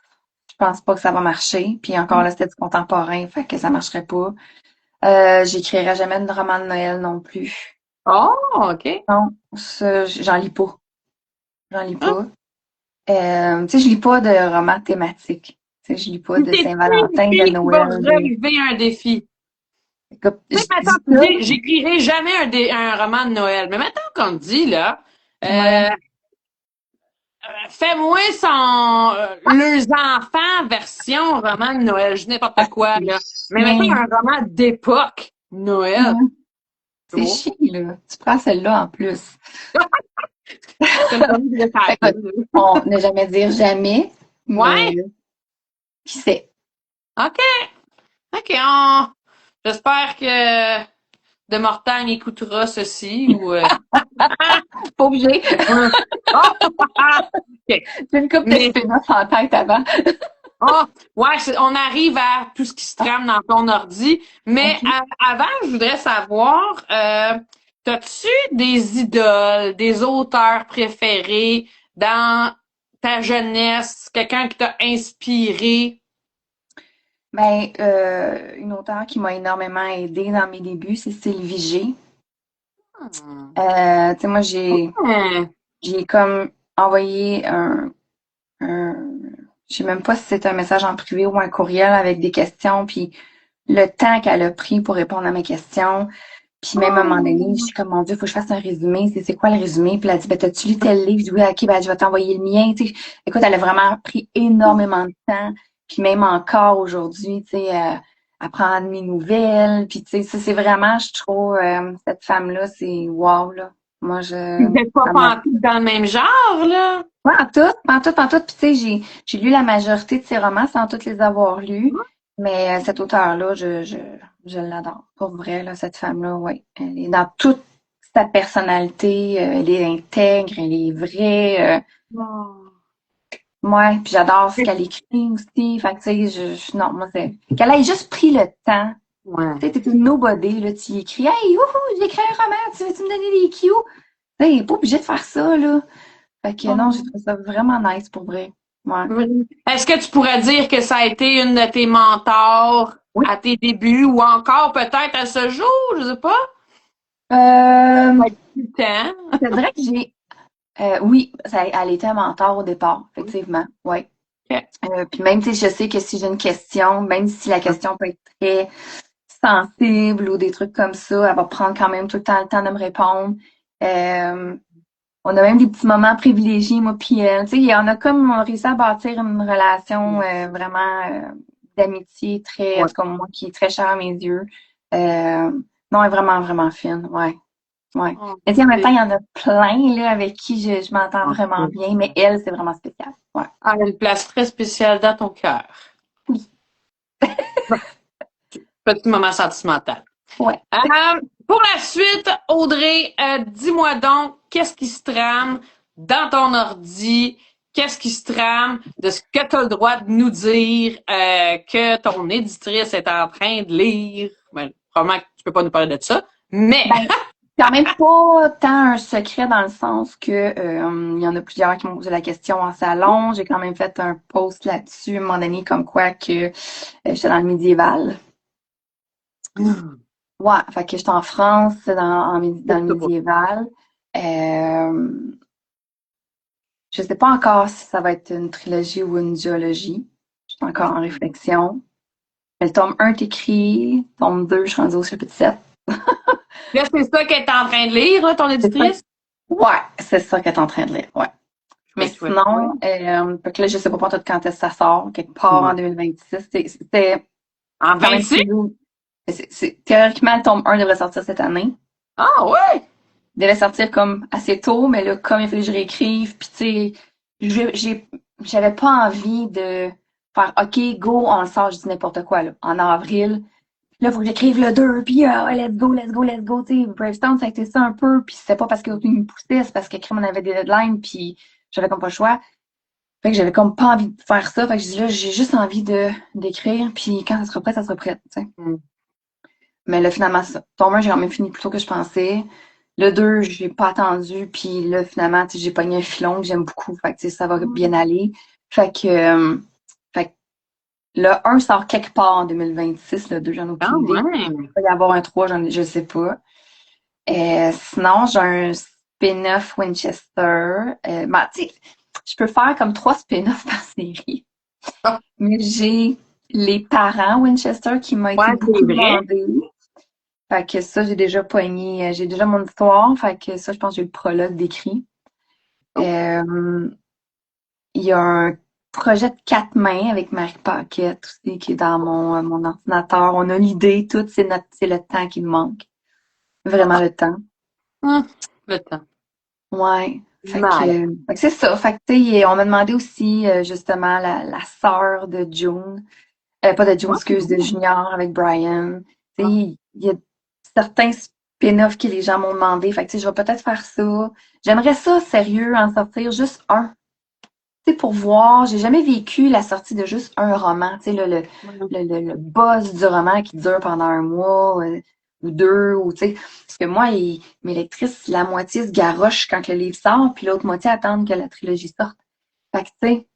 je pense pas que ça va marcher. Puis encore là, c'était du contemporain, fait que ça marcherait pas. J'écrirai jamais de roman de Noël non plus. Oh, OK. Non, ça, j'en lis pas. J'en lis Hein? pas. Tu sais, je lis pas de romans thématiques. Tu sais, je lis pas de T'es une Saint-Valentin, de fille qui va Noël, des. relever un défi. Écoute, Tu je sais, maintenant, dis tu ça, dis, j'écrirai jamais un roman de Noël. Mais maintenant qu'on te dit, là, ouais. euh, fais-moi son leurs enfants version roman de Noël, je dis n'importe Ah, quoi c'est là. Mais mettons chien. un roman d'époque Noël. Ouais, c'est Oh. chiant, là. Tu prends celle-là en plus. C'est une bonne idée Fait que, on ne jamais dire jamais, mais Ouais, qui sait? ok, ok. J'espère que De Mortagne écoutera ceci ou. Pas obligé. Ouais. Oh, ok. J'ai une coupe de Mais spin-off en tête avant. oh, ouais, on arrive à tout ce qui se trame dans ton ordi. Mais OK. avant, je voudrais savoir, t'as-tu des idoles, des auteurs préférés dans ta jeunesse, quelqu'un qui t'a inspiré? Ben, une auteure qui m'a énormément aidée dans mes débuts, c'est Sylvie G. Hmm. Tu sais, moi, Hmm. j'ai comme envoyé un, je sais même pas si c'est un message en privé ou un courriel avec des questions, puis le temps qu'elle a pris pour répondre à mes questions. Puis même à un moment donné, je suis comme, mon Dieu, faut que je fasse un résumé. C'est quoi le résumé? Puis elle a dit, ben, t'as-tu lu tel livre? Je dis, oui, ok, ben, je vais t'envoyer le mien. Tu sais, écoute, elle a vraiment pris énormément de temps. Puis même encore aujourd'hui, tu sais, elle prend de mes nouvelles. Puis tu sais, ça, c'est vraiment, je trouve, cette femme-là, c'est wow, là. Moi, Vous n'êtes pas ça m'a. pantoute dans le même genre, là? Ouais, en tout, en tout, en tout. Puis tu sais, j'ai lu la majorité de ses romans sans toutes les avoir lus. Mais cette auteure-là, je l'adore. Pour vrai, là, cette femme-là, oui. Elle est dans toute sa personnalité, elle est intègre, elle est vraie. Oh. Ouais, puis j'adore ce qu'elle écrit aussi. Fait que, tu sais, non, moi, c'est qu'elle ait juste pris le temps. Ouais. Tu sais, t'es une nobody, là, tu y écris, hey, wouhou, j'ai écrit un roman, tu veux-tu me donner des cues? Tu sais, il est pas obligé de faire ça, là. Fait que non, j'ai trouvé ça vraiment nice, pour vrai. Ouais. Oui. Est-ce que tu pourrais dire que ça a été une de tes mentors Oui. à tes débuts ou encore peut-être à ce jour, je sais pas? Euh, Avec le temps. je te dirais que oui, elle était un mentor au départ, effectivement. Oui. Ok. Puis même, tu sais, je sais que si j'ai une question, même si la question peut être très sensible ou des trucs comme ça, elle va prendre quand même tout le temps de me répondre. Euh, on a même des petits moments privilégiés, moi puis elle. Tu sais, il y en a comme on a réussi à bâtir une relation vraiment d'amitié très, en Ouais. tout cas moi, qui est très chère à mes yeux. Euh, non, elle est vraiment, vraiment fine, ouais. Ouais. Oh, Mais tu sais, en même temps, c'est- il y en a plein là, avec qui je m'entends vraiment bien, mais elle, c'est vraiment spécial. Ouais. Ah, une place très spéciale dans ton cœur. Oui. Petit moment sentimental. Ouais. Pour la suite, Audrey, dis-moi donc, qu'est-ce qui se trame dans ton ordi? Qu'est-ce qui se trame de ce que tu as le droit de nous dire que ton éditrice est en train de lire? Ben, probablement que tu peux pas nous parler de ça, mais Ben, quand même pas tant un secret dans le sens que il y en a plusieurs qui m'ont posé la question en salon. J'ai quand même fait un post là-dessus à un moment donné comme quoi que j'étais dans le médiéval. Ouais, fait que j'étais en France dans le médiéval. Euh, je sais pas encore si ça va être une trilogie ou une duologie. Je suis encore en réflexion. Mais le tome 1 est écrit, tome 2, je suis rendue au chapitre 7. là, c'est ça qu'elle est en train de lire, là, ton C'est ça. éditrice? Ouais, c'est ça qu'elle est en train de lire. Ouais. Mais Chouette, chouette, chouette. sinon, fait que là, je sais pas quand est-ce que ça sort, quelque part en Ouais. 2026. C'était En quand même 26? prévu. Théoriquement, le tome 1 devrait sortir cette année. Ah ouais! Il devait sortir comme assez tôt, mais là, comme il fallait que je réécrive, puis tu sais, j'avais pas envie de faire OK, go, on le sort, je dis n'importe quoi, là, en avril. Là, il faut que j'écrive le 2 puis let's go, let's go, let's go. Tu sais, Bravestone, ça a été ça un peu, puis c'était pas parce qu'il me poussait, c'est parce qu'écrire, on avait des deadlines, puis j'avais comme pas le choix. Fait que j'avais comme pas envie de faire ça. Fait que je dis là, j'ai juste envie de d'écrire, puis quand ça sera prêt, ça sera prêt, tu sais. Hmm. Mais là, finalement, ça. Tome 1, j'ai quand même fini plus tôt que je pensais. Le 2, j'ai pas attendu, puis là, finalement, tu sais, j'ai pogné un filon que j'aime beaucoup. Fait que, tu sais, ça va bien aller. Fait que le 1 sort quelque part en 2026, le 2, j'en ai Quand aucune idée. même! Il va y avoir un 3, je sais pas. Sinon, j'ai un spin-off Winchester. Tu sais, je peux faire comme 3 spin-offs par série. Ah, Mais j'ai les parents Winchester qui m'a été ouais, beaucoup c'est vrai. demandé. Fait que ça, j'ai déjà pogné, j'ai déjà mon histoire. Fait que ça, je pense que j'ai le prologue décrit. Euh, il y a un projet de 4 mains avec Marie Paquette aussi qui est dans mon ordinateur. On a l'idée, tout, c'est le temps qui me manque. Vraiment le temps. Hum, le temps. Ouais. Mal. Fait que c'est ça. Fait que, tu sais, on m'a demandé aussi, justement, la sœur de June. Pas de June, excuse, de Junior avec Brian. Tu sais, il y a certains spin-offs que les gens m'ont demandé. Fait que, tu sais, je vais peut-être faire ça. J'aimerais ça, sérieux, en sortir juste un. Tu sais, pour voir, j'ai jamais vécu la sortie de juste un roman. Tu sais, le buzz du roman qui dure pendant un mois ou deux. Ou, tu sais, parce que moi, mes lectrices, la moitié se garoche quand le livre sort, puis l'autre moitié attendent que la trilogie sorte. Fait que, tu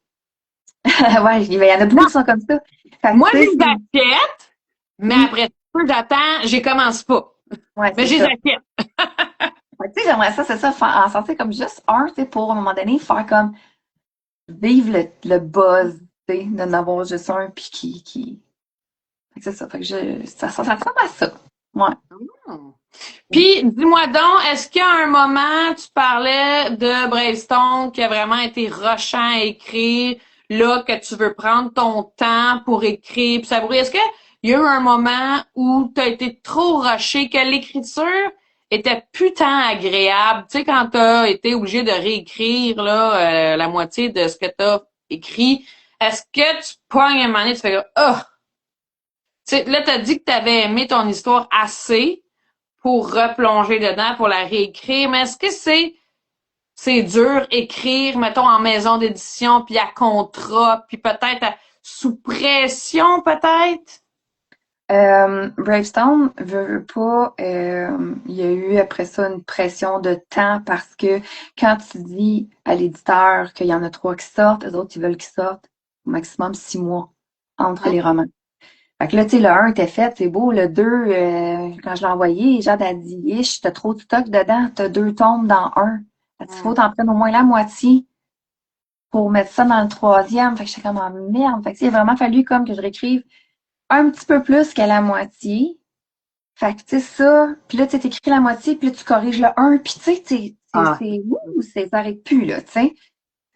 sais, ouais, il y en a beaucoup Non, qui sont comme ça. Fait que, moi, tu je sais, les achète, mais oui, après peu j'attends, j'y commence pas. ouais, Mais c'est je les ça. achète. Fait que, tu sais, j'aimerais ça, c'est ça, en sortir comme juste un, tu sais, pour, à un moment donné, faire comme, vivre le buzz, tu sais, d'en avoir juste un, puis Fait que c'est ça. Fait que ça ressemble à ça. Ouais. Hum. Puis, dis-moi donc, est-ce qu'il y a un moment, tu parlais de Bravestone qui a vraiment été rushant à écrire, là, que tu veux prendre ton temps pour écrire, puis savourer. Est-ce qu'il y a eu un moment où tu as été trop rushé, que l'écriture était plus tant agréable? Tu sais, quand tu as été obligé de réécrire, là, la moitié de ce que tu as écrit, est-ce que tu pognes un moment donné, tu fais, oh! Tu sais, là, tu as dit que tu avais aimé ton histoire assez pour replonger dedans, pour la réécrire. Mais est-ce que c'est dur écrire, mettons, en maison d'édition, puis à contrat, puis peut-être sous pression, peut-être? Bravestone veut pas. Il y a eu après ça une pression de temps parce que quand tu dis à l'éditeur qu'il y en a 3 qui sortent, les autres ils veulent qu'ils sortent au maximum 6 mois entre les romans. Fait que là, tu sais, le 1 était fait, c'est beau. Le 2, quand je l'ai envoyé, Jade a dit, ish, t'as trop de stock dedans, t'as 2 tomes dans un. Il faut Hum. t'en prendre au moins la moitié. pour mettre ça dans le troisième. Fait que j'étais comme, oh, merde. Fait que, il a vraiment fallu comme que je réécrive un petit peu plus qu'à la moitié. Fait que, tu sais, ça, puis là, tu sais, t'écris la moitié, puis là, tu corriges le un, puis tu sais, Ah. ça arrête plus, là, tu sais.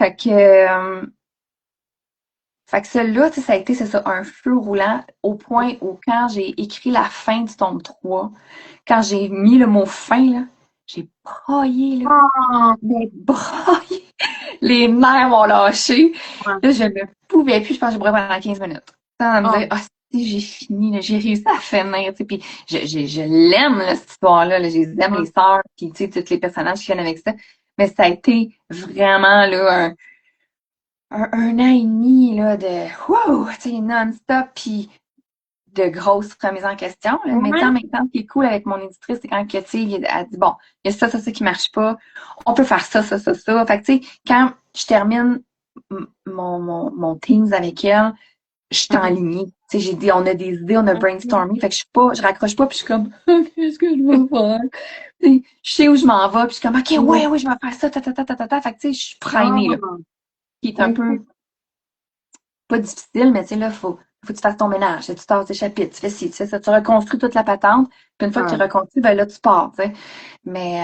Fait que, fait que celui-là, tu sais, ça a été, c'est ça, un feu roulant au point où quand j'ai écrit la fin du tome 3, quand j'ai mis le mot fin, là, j'ai braillé, là. Ah. Mais braillé! Les nerfs m'ont lâché. Ouais. Là, je ne pouvais plus. Je pense que j'ai braillé pendant 15 minutes. Sans me dire, Oh. ah, si, j'ai fini, là, j'ai réussi à finir, tu sais. Puis je l'aime, là, cette histoire-là. Là, je les aime, Ouais. les sœurs, puis tu sais, tous les personnages qui viennent avec ça. Mais ça a été vraiment, là, un an et demi, là, de, wow, tu sais, non-stop, puis de grosses remises en question, là. Mais tu sais, en Ouais. même temps, ce qui est cool avec mon éditrice, c'est quand que, tu sais, elle dit, bon, il y a ça qui marche pas. On peut faire ça. Fait que, tu sais, quand je termine mon Teams avec elle, je suis en ligne. Tu sais, j'ai dit, on a des idées, on a brainstorming. Fait que je raccroche pas, puis je suis comme, qu'est-ce que je vais faire? Tu sais, je sais où je m'en vais, puis je suis comme, OK, ouais, je vais faire ça, ta. Fait que, tu sais, je suis primée, là. Ah. Qui est un Ok. peu pas difficile, mais tu sais, là, faut que tu fasses ton ménage, tu tasses tes chapitres, tu fais ci, tu fais ça, tu reconstruis toute la patente, puis une fois que tu Ouais. es reconstruit, ben là, tu pars, tu sais. Mais,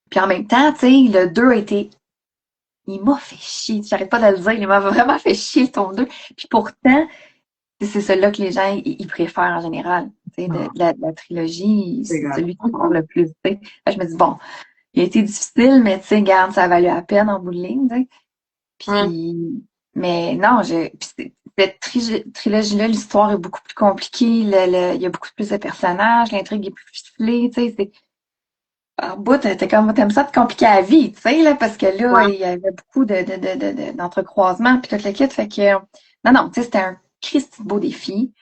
puis en même temps, tu sais, le 2 a été, il m'a fait chier, j'arrête pas de le dire, il m'a vraiment fait chier, le tome 2. Puis pourtant, c'est celui-là que les gens, ils préfèrent en général, tu sais, de la trilogie, C'est c'est grave. celui qui parle le plus, tu sais. Fait que je me dis, bon, il a été difficile, mais tu sais, garde, ça a valu la peine en bout de ligne, tu sais. Ouais. Puis, mais non, cette trilogie-là, l'histoire est beaucoup plus compliquée. Il y a beaucoup plus de personnages, l'intrigue est plus ficelée, tu sais. En bout, t'aimes ça te compliquer la vie, tu sais, là, parce que là, Ouais. il y avait beaucoup d'entrecroisements, puis toute le kit. Fait que, non, tu sais, c'était un Christy de beau défi.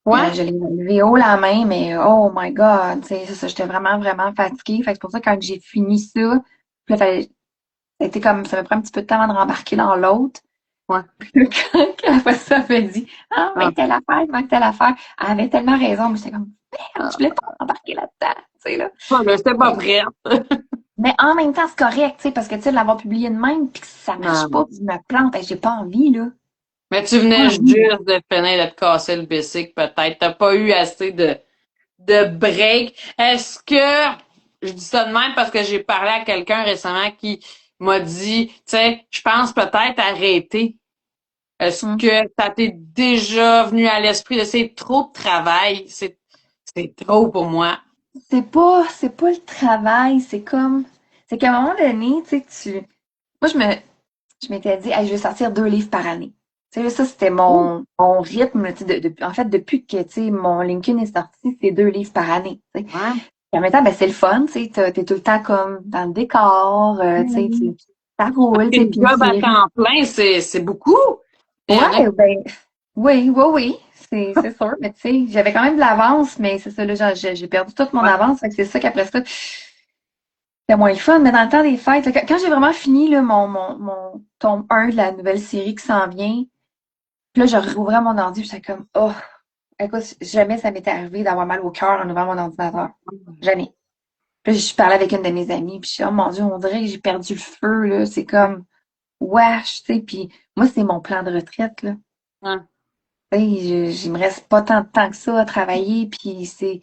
Ouais. Je l'ai levé haut la main, mais oh my God, tu sais, c'est ça, j'étais vraiment, vraiment fatiguée. Fait que c'est pour ça, quand j'ai fini ça, puis là, ça a été comme, ça me prend un petit peu de temps avant de rembarquer dans l'autre. Ouais. Quand après ça, elle m'a dit, ah, mais Ah. telle affaire. Elle avait tellement raison, mais j'étais comme, merde, je Ah. voulais pas embarquer là-dedans, tu sais, là. Ouais, mais j'étais pas Mais, prête. mais en même temps, c'est correct, tu sais, parce que, tu sais, de l'avoir publié de même, puis que ça marche pas, Non. puis je me plante, j'ai pas envie, là. Mais tu Pas venais juste envie. de finir de te casser le bicycle, peut-être. T'as pas eu assez de break. Est-ce que, je dis ça de même parce que j'ai parlé à quelqu'un récemment qui m'a dit, tu sais, je pense peut-être arrêter. Est-ce Hum. que ça t'est déjà venu à l'esprit de c'est trop de travail, c'est trop pour moi. C'est pas le travail, c'est qu'à un moment donné, tu sais, moi, je m'étais dit, hey, je vais sortir 2 livres par année. Tu sais, là, ça, c'était Ouh. mon rythme. Tu sais, en fait, depuis que tu sais, mon LinkedIn est sorti, c'est 2 livres par année. Tu sais. Ouais. Et en même temps, ben, c'est le fun. Tu sais, t'es tout le temps comme dans le décor. Tu sais, ça roule. Tu sais, Une puis une job à série. temps plein, c'est beaucoup. Il y en a Ouais, ben, oui. C'est sûr. Mais tu sais, j'avais quand même de l'avance, mais c'est ça, là, j'ai perdu toute mon ouais. avance. Fait que c'est ça qu'après ça, c'était moins le fun. Mais dans le temps des fêtes, là, quand j'ai vraiment fini là, mon tome 1 de la nouvelle série qui s'en vient, puis là, je rouvrais mon ordi, puis j'étais comme, oh, écoute, jamais ça m'était arrivé d'avoir mal au cœur en ouvrant mon ordinateur. Jamais. Puis là, je parlais avec une de mes amies, puis je suis, oh mon Dieu, on dirait que j'ai perdu le feu, là. C'est comme, wesh, tu sais. Puis moi, c'est mon plan de retraite, là. Ouais. Tu sais, il me reste pas tant de temps que ça à travailler, puis c'est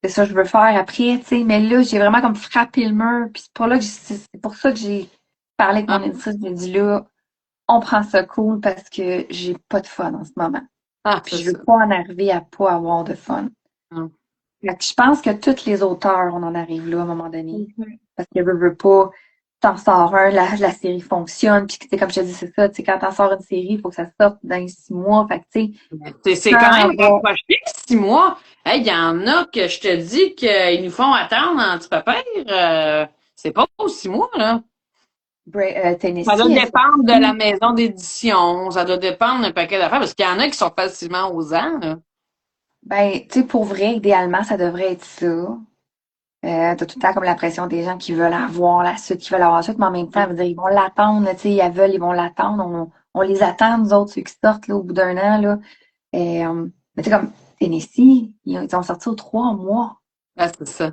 ça que je veux faire après, tu sais. Mais là, j'ai vraiment comme frappé le mur, puis c'est pour ça que j'ai parlé avec Ah, mon éditrice, j'ai dit là, on prend ça cool parce que j'ai pas de fun en ce moment. ah, Puis c'est je veux ça. pas en arriver à pas avoir de fun. Ah. Fait que je pense que tous les auteurs, on en arrive là à un moment donné. Mhm. Parce que veux pas, t'en sors un, la série fonctionne, puis tu sais, comme je te dis, c'est ça, tu sais, quand t'en sors une série, il faut que ça sorte dans les 6 mois. Fait que tu sais, C'est quand sans même avoir rapproché, 6 mois. Hey, il y en a que je te dis qu'ils nous font attendre en petit papier. C'est pas aux 6 mois, là. Ça doit Tennessee, est dépendre de la sorti. maison d'édition. Ça doit dépendre d'un paquet d'affaires parce qu'il y en a qui sont facilement aux ans, là. Ben, tu sais, pour vrai, idéalement, ça devrait être ça. T'as tout le temps comme la pression des gens qui veulent avoir la suite, qui veulent avoir la suite, mais en même temps, Ouais. je veux dire, ils vont l'attendre, tu sais, ils vont l'attendre. On les attend, nous autres, ceux qui sortent là, au bout d'un an, là. Mais tu sais, comme Tennessee, ils ont sorti aux 3 mois. Ah, c'est ça.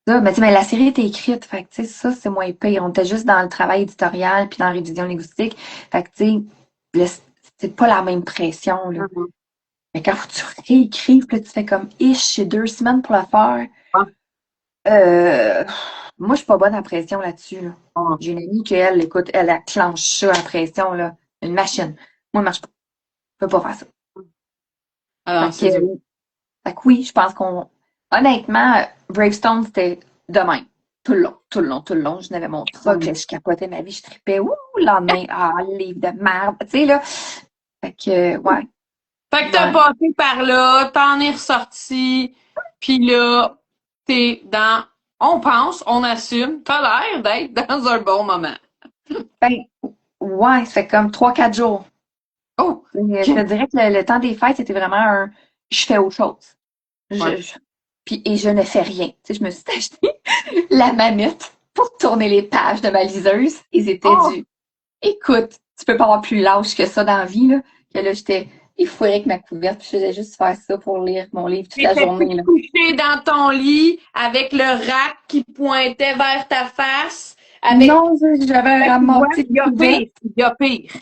Ça, mais tu sais, mais la série était écrite, fait que tu sais, ça, c'est moins pire. On était juste dans le travail éditorial puis dans la révision linguistique. Fait que tu sais, c'est pas la même pression, là. Mhm. Mais quand faut que tu réécrives, puis là, tu fais comme ish, j'ai 2 semaines pour la faire. Ah, Euh, moi, je suis pas bonne à pression là-dessus, là. ah. J'ai une amie qui, elle, écoute, elle acclenche ça à pression, là. Une machine. Moi, ça marche pas. Je peux pas faire ça. Alors, Fait c'est dur. que, fait que oui, je pense qu'on. Honnêtement, Bravestone, c'était de même. Tout le long, tout le long, tout le long. Je n'avais mon truc, là, je capotais ma vie, je tripais. Ouh, le lendemain, ah, le livre de merde. Tu sais, là. Fait que, ouais, Fait que t'as ouais. passé par là, t'en es ressorti, puis là, t'es dans, on pense, on assume, t'as l'air d'être dans un bon moment. Ben, ouais, ça fait comme 3, 4 jours. Oh, Je te ok. dirais que le temps des fêtes, c'était vraiment un je fais autre chose. Ouais. Puis, et je ne fais rien. Tu sais, je me suis acheté la manette pour tourner les pages de ma liseuse. Et c'était Oh, du écoute, tu peux pas avoir plus lâche que ça dans la vie, là. Que là, j'étais effoirée avec ma couverte, puis je faisais juste faire ça pour lire mon livre toute la t'étais-tu journée, là. couché dans ton lit avec le rack qui pointait vers ta face, avec, Non, j'avais un fait que tu vois, ramassis de il y a couvertes. pire, il y a pire.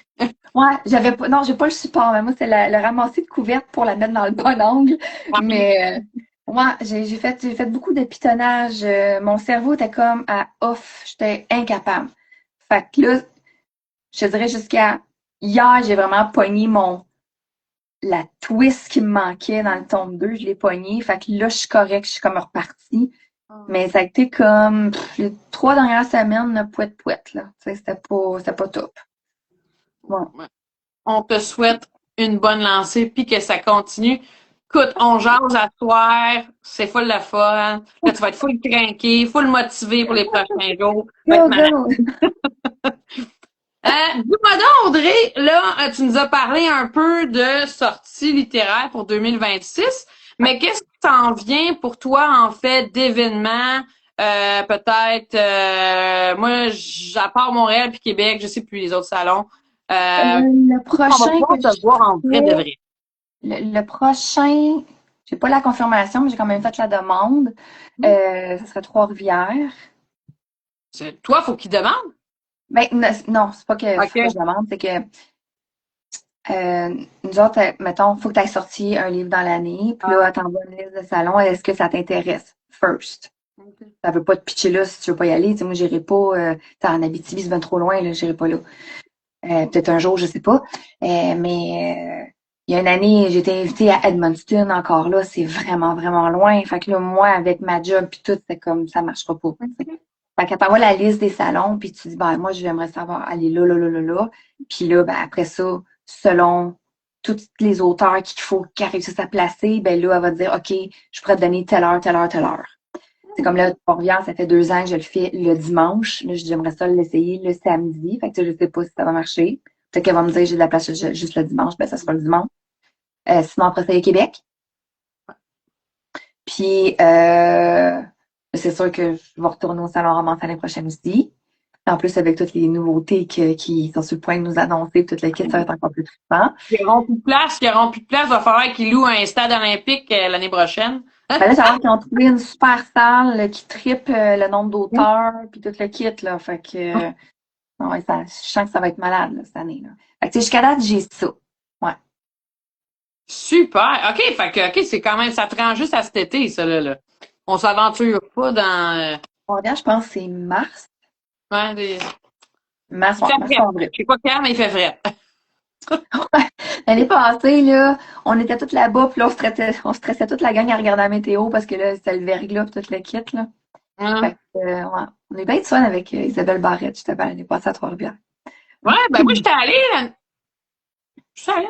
Ouais, j'avais pas, non, j'ai pas le support, mais moi, c'est le ramassis de couvertes pour la mettre dans le bon angle. Mais, ouais, j'ai fait beaucoup de pitonnage. Mon cerveau était comme à off. J'étais incapable. Fait que là, je te dirais jusqu'à hier, j'ai vraiment pogné la twist qui me manquait dans le tome 2, je l'ai pogné. Fait que là, je suis correcte, je suis comme repartie. Mais ça a été comme les 3 dernières semaines, là, pouette, là. Tu sais, c'était pas top. Bon. On te souhaite une bonne lancée puis que ça continue. Écoute, on jase à soir, c'est full la fun. Là, tu vas être full craqué, full motivé pour les prochains jours. Ça va être Go, marrant. go! Dis-moi donc, Audrey, là, tu nous as parlé un peu de sorties littéraires pour 2026, mais qu'est-ce qui t'en vient pour toi, en fait, d'événements? Peut-être, moi, à part Montréal puis Québec, je sais plus les autres salons. Le On va prochain pouvoir que te je voir en vrai de fais, vrai. le prochain, j'ai pas la confirmation, mais j'ai quand même fait la demande. Ce serait Trois-Rivières. Toi, faut qu'il demande. Ben, non, c'est pas que faut que je OK. demande, c'est que nous autres, mettons, faut que tu aies sorti un livre dans l'année, puis là, t'envoies une liste de salons, est-ce que ça t'intéresse? First. Ça veut pas te pitcher là si tu veux pas y aller. Tu sais, moi, j'irai pas, en Abitibi, c'est bien trop loin, là, j'irai pas là. Peut-être un jour, je sais pas. Mais il y a une année, j'ai été invitée à Edmundston encore là, c'est vraiment, vraiment loin. Fait que là, moi, avec ma job puis tout, c'est comme ça marchera pas. Fait que t'envoies la liste des salons, puis tu dis, ben moi, j'aimerais savoir aller là, là, là, là, là. Puis là, ben après ça, selon tous les auteurs qu'il faut qu'ils réussissent à placer, ben là, elle va te dire, OK, je pourrais te donner telle heure, telle heure, telle heure. C'est comme là, Port-Rivière, ça fait 2 ans que je le fais le dimanche. Là, j'aimerais ça l'essayer le samedi. Fait que je sais pas si ça va marcher. Peut-être qu'elle va me dire j'ai de la place juste le dimanche, ben ça sera le dimanche. Sinon, après ça, il y a Québec. Puis c'est sûr que je vais retourner au Salon Romance l'année prochaine aussi. En plus, avec toutes les nouveautés qui sont sur le point de nous annoncer, toute la kit, ça va être encore plus trippant. Ils n'auront plus de place, ils n'auront plus de place. Il va falloir qu'ils louent un stade olympique l'année prochaine. Ben là, ça a l'air qu'ils ont trouvé une super salle qui triple le nombre d'auteurs, puis tout le kit, là. Fait que ouais, je sens que ça va être malade là, cette année. Là. Fait que, tu sais, jusqu'à date, j'ai ça. Ouais. Super. OK, fait que, OK, c'est quand même, ça te rend juste à cet été, ça, là. On s'aventure pas dans, Montréal, je pense que c'est mars. ouais, des... Mars, Il ouais, fait mars, frais. avril. Je sais pas quand, mais il fait frais. L'année passée, là, on était toutes là-bas, puis là, on stressait toute la gang à regarder la météo parce que là, c'était le verglas puis tout le kit, là. Fait Hum. que, ouais. On est bien de fun avec Isabelle Barrette. J'étais l'année passée à Trois-Rivières. Ouais, ben moi, j'étais allée, j'étais allée,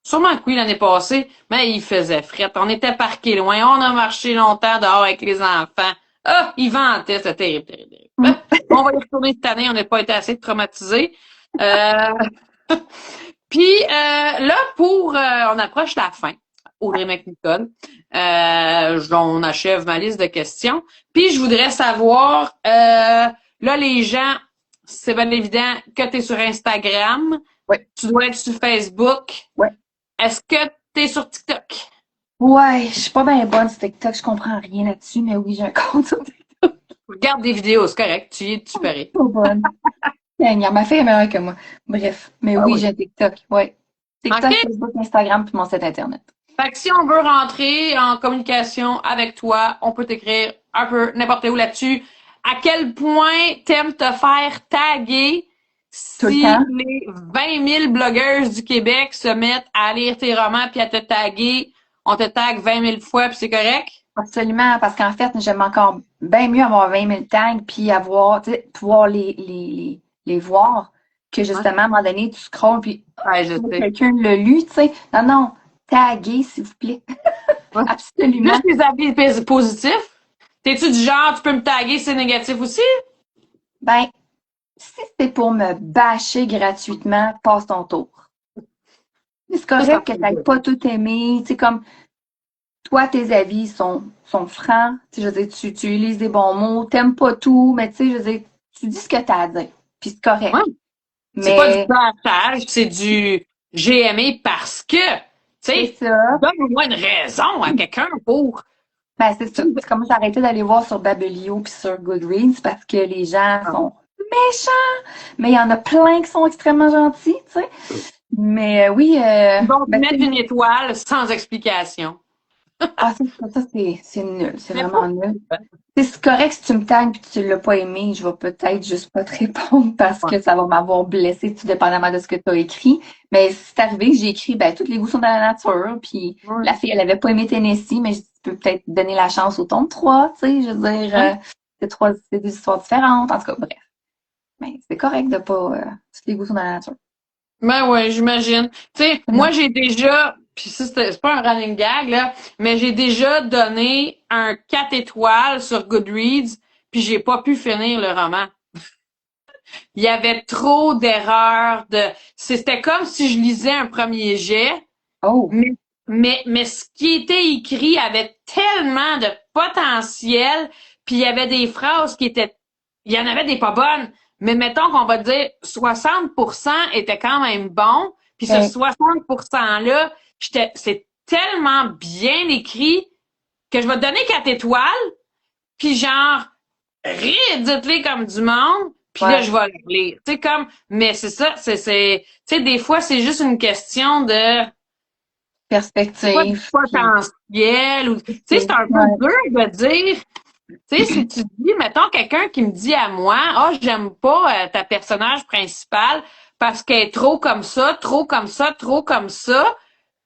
sûrement que oui, l'année passée, mais il faisait fret. On était parqués loin, on a marché longtemps dehors avec les enfants. Ah, il ventait, c'était terrible, terrible, terrible. Ben, on va y retourner cette année, on n'a pas été assez traumatisés. Euh, Puis là, on approche la fin, Audrey McNicol. On achève ma liste de questions. Puis je voudrais savoir, là, les gens, c'est bien évident que tu es sur Instagram, Ouais, tu dois être sur Facebook. ouais. Est-ce que tu es sur TikTok? Ouais, je suis pas bien bonne sur TikTok, je comprends rien là-dessus, mais oui, j'ai un compte sur TikTok. Regarde des vidéos, c'est correct. Tu parais. Trop bonne. Seigneur, ma fille est meilleure que moi. Bref. Mais Ah oui, oui. j'ai TikTok. Ouais. TikTok, OK? Facebook, Instagram, puis mon site Internet. Fait que si on veut rentrer en communication avec toi, on peut t'écrire un peu n'importe où là-dessus. À quel point t'aimes te faire taguer Tout le si temps. les 20 000 blogueuses du Québec se mettent à lire tes romans puis à te taguer, on te tague 20 000 fois puis c'est correct? Absolument, parce qu'en fait, j'aime encore bien mieux avoir 20 000 tags puis avoir, tu sais, pouvoir les voir que Ouais, justement, à un moment donné, tu scrolles puis ouais, je sais. quelqu'un l'a lu, tu sais. Non, non, taguer, s'il vous plaît. Ouais. Absolument. Juste les avis positifs. T'es-tu du genre, tu peux me taguer si c'est négatif aussi? Ben, si c'est pour me bâcher gratuitement, passe ton tour. C'est Ça, ça correct que fait tu n'aies good. pas tout aimé, tu sais, comme toi, tes avis sont francs, tu sais, je veux dire, tu lises des bons mots, t'aimes pas tout, mais tu sais, je veux dire, tu dis ce que tu as à dire, puis c'est Ouais. correct. C'est pas du Mais partage, c'est du j'ai aimé parce que, tu c'est sais, ça. donne-moi une raison à quelqu'un pour. Ben, c'est ça. C'est comme j'arrêtais d'aller voir sur Babelio puis sur Goodreads parce que les gens sont méchants. Mais il y en a plein qui sont extrêmement gentils, tu sais. Mais oui, Ils vont te ben, mettre une étoile sans explication. ah, c'est nul. C'est Mais vraiment pour. nul. C'est correct si tu me tagues et que tu l'as pas aimé, je vais peut-être juste pas te répondre parce Ouais. que ça va m'avoir blessé tout dépendamment de ce que tu as écrit. Mais si c'est arrivé que j'ai écrit, ben, tous les goûts sont dans la nature, puis Ouais. la fille, elle avait pas aimé Tennessee, mais je peux peut-être donner la chance au tome 3, tu sais, je veux dire, Hein? c'est des histoires différentes, en tout cas, bref. Mais c'est correct de pas, tous les goûts sont dans la nature. Ben ouais, j'imagine. Tu sais, moi j'ai déjà, puis ça c'est pas un running gag là, mais j'ai déjà donné un 4 étoiles sur Goodreads, puis j'ai pas pu finir le roman. Il y avait trop d'erreurs c'était comme si je lisais un premier jet, Oh, mais, mais ce qui était écrit avait tellement de potentiel, puis il y avait des phrases il y en avait des pas bonnes, mais mettons qu'on va dire 60% était quand même bon, puis ce ok. 60%-là, c'est tellement bien écrit que je vais te donner 4 étoiles, puis genre, réédite-les comme du monde, puis là, Ouais, je vais le lire. Tu sais, comme, mais c'est ça, tu sais, des fois, c'est juste une question de, c'est pas du perspective, puis, potentiel, ou, tu sais, c'est un peu ouais, dur de dire, tu sais, si tu dis, mettons, quelqu'un qui me dit à moi, ah, oh, j'aime pas ta personnage principale parce qu'elle est trop comme ça, trop comme ça, trop comme ça,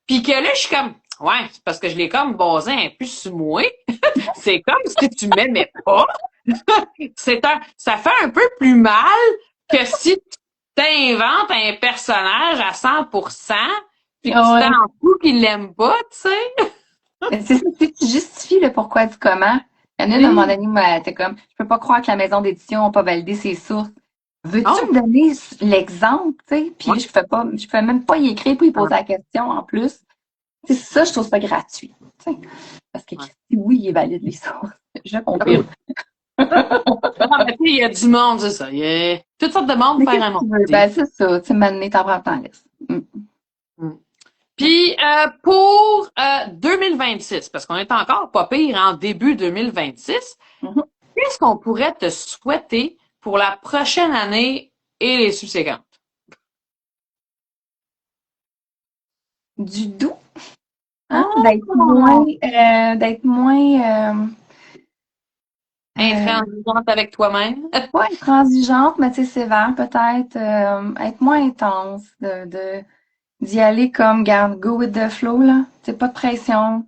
puis que là, je suis comme, ouais, c'est parce que je l'ai comme basé un peu sur moi. C'est comme si tu m'aimais pas. Ça fait un peu plus mal que si tu t'inventes un personnage à 100% puis que tu ouais. t'en fous qu'il l'aime pas, tu sais. Mais c'est ça, tu justifies le pourquoi du comment. Il y en a une, à un moment Oui. donné, t'es comme, je peux pas croire que la maison d'édition n'a pas validé ses sources. Veux-tu Oh, me donner l'exemple, tu sais? Puis ouais. là, je fais même pas y écrire pour y poser la question en plus. C'est ça, je trouve ça gratuit, tu sais. Parce que Ouais. Christy, oui, il est valide les sources. Je Ah oui. confirme. Non, mais tu sais, il y a du monde, c'est ça. Il y a toutes sortes de monde Mais faire qu'est-ce un que tu monde. veux? Ben, c'est ça, tu sais, maintenant, t'en prends ton liste. Mm. Puis pour 2026, parce qu'on est encore pas pire en début 2026, Mhm. qu'est-ce qu'on pourrait te souhaiter pour la prochaine année et les subséquentes? Du doux, hein? Oh! D'être moins, Intransigeante avec toi-même. pas intransigeante, mais tu sais, sévère peut-être, être moins intense, d'y aller comme, garde, go with the flow, là. C'est pas de pression.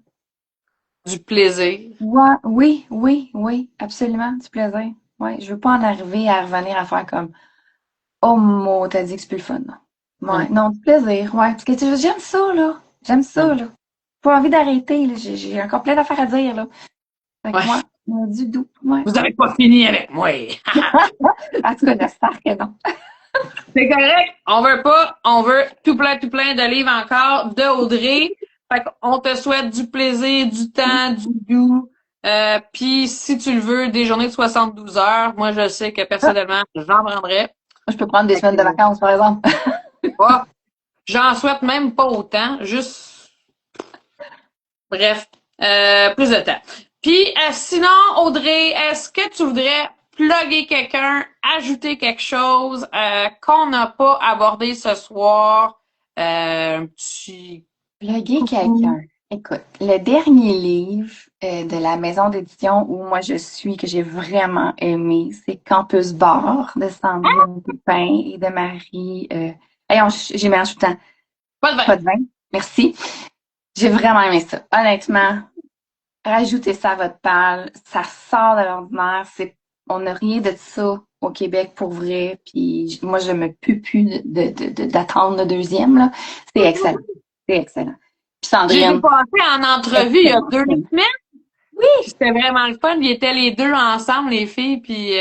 Du plaisir. Ouais, oui, oui, oui, absolument, du plaisir. Ouais, je veux pas en arriver à revenir à faire comme, oh, t'as dit que c'est plus le fun, non. Ouais, Hum, non, du plaisir, ouais, parce que tu sais, j'aime ça, là. J'aime ça, hum. là. Pas envie d'arrêter, là. J'ai encore plein d'affaires à dire, là. Fait que, Ouais. ouais, du doux, ouais. Vous n'avez pas fini avec moi. En tout cas, j'espère que non. C'est correct. On veut pas. On veut tout plein de livres encore de Audrey. Fait qu'on te souhaite du plaisir, du temps, du doux. Puis si tu le veux, des journées de 72 heures. Moi, je sais que personnellement, j'en prendrais. Je peux prendre des Fait semaines que, de vacances, par exemple. ah, j'en souhaite même pas autant. Juste, bref, plus de temps. Puis sinon, Audrey, est-ce que tu voudrais plugger quelqu'un, ajouter quelque chose qu'on n'a pas abordé ce soir? Un petit Plugger coucou. quelqu'un. Écoute, le dernier livre de la maison d'édition où moi je suis, que j'ai vraiment aimé, c'est Campus Bar de Sandrine Pépin et de Marie. Hey, j'ai mélangé tout le temps. Pas de vin. Pas de vin. Merci. J'ai vraiment aimé ça. Honnêtement, rajoutez ça à votre pal. Ça sort de l'ordinaire. On n'a rien de ça au Québec pour vrai. Puis moi, je me pue plus d'attendre le deuxième, là. C'est excellent. C'est excellent. Puis Je les ai Sandrine, passés en entrevue il y a excellent. 2 semaines. Puis Oui! c'était vraiment le fun. Ils étaient les deux ensemble, les filles, puis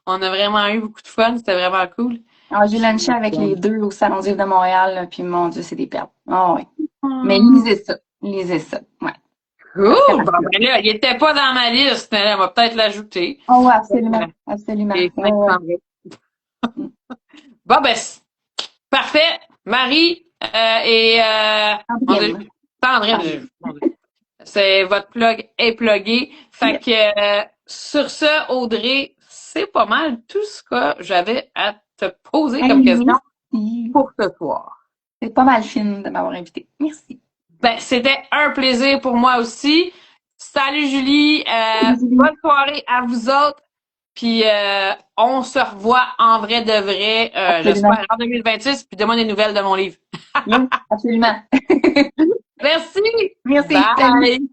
on a vraiment eu beaucoup de fun. C'était vraiment cool. Alors, j'ai Puis, lunché avec les deux au Salon du Livre de Montréal, là, puis mon Dieu, c'est des perles. Ah oui. Mais hum, lisez ça. Lisez ça. Ouais. Parce que cool! ça Bon, ben là, il était pas dans ma liste, mais là, on va peut-être l'ajouter. oh, ouais, absolument. Absolument. Et Ouais, ouais. bon, ben, parfait. Marie et Sandrine. Sandrine, c'est votre plug est plugué. Fait Yes. que sur ce, Audrey, c'est pas mal tout ce que j'avais à te poser Hey, comme question merci. pour ce soir. C'est pas mal fine de m'avoir invité. Merci. Ben, c'était un plaisir pour moi aussi. Salut Julie, Salut, Julie. bonne soirée à vous autres. Puis on se revoit en vrai de vrai, Absolument. j'espère en 2026, puis donne-moi des nouvelles de mon livre. Yes, absolument. Merci! Merci. Salut. Bye!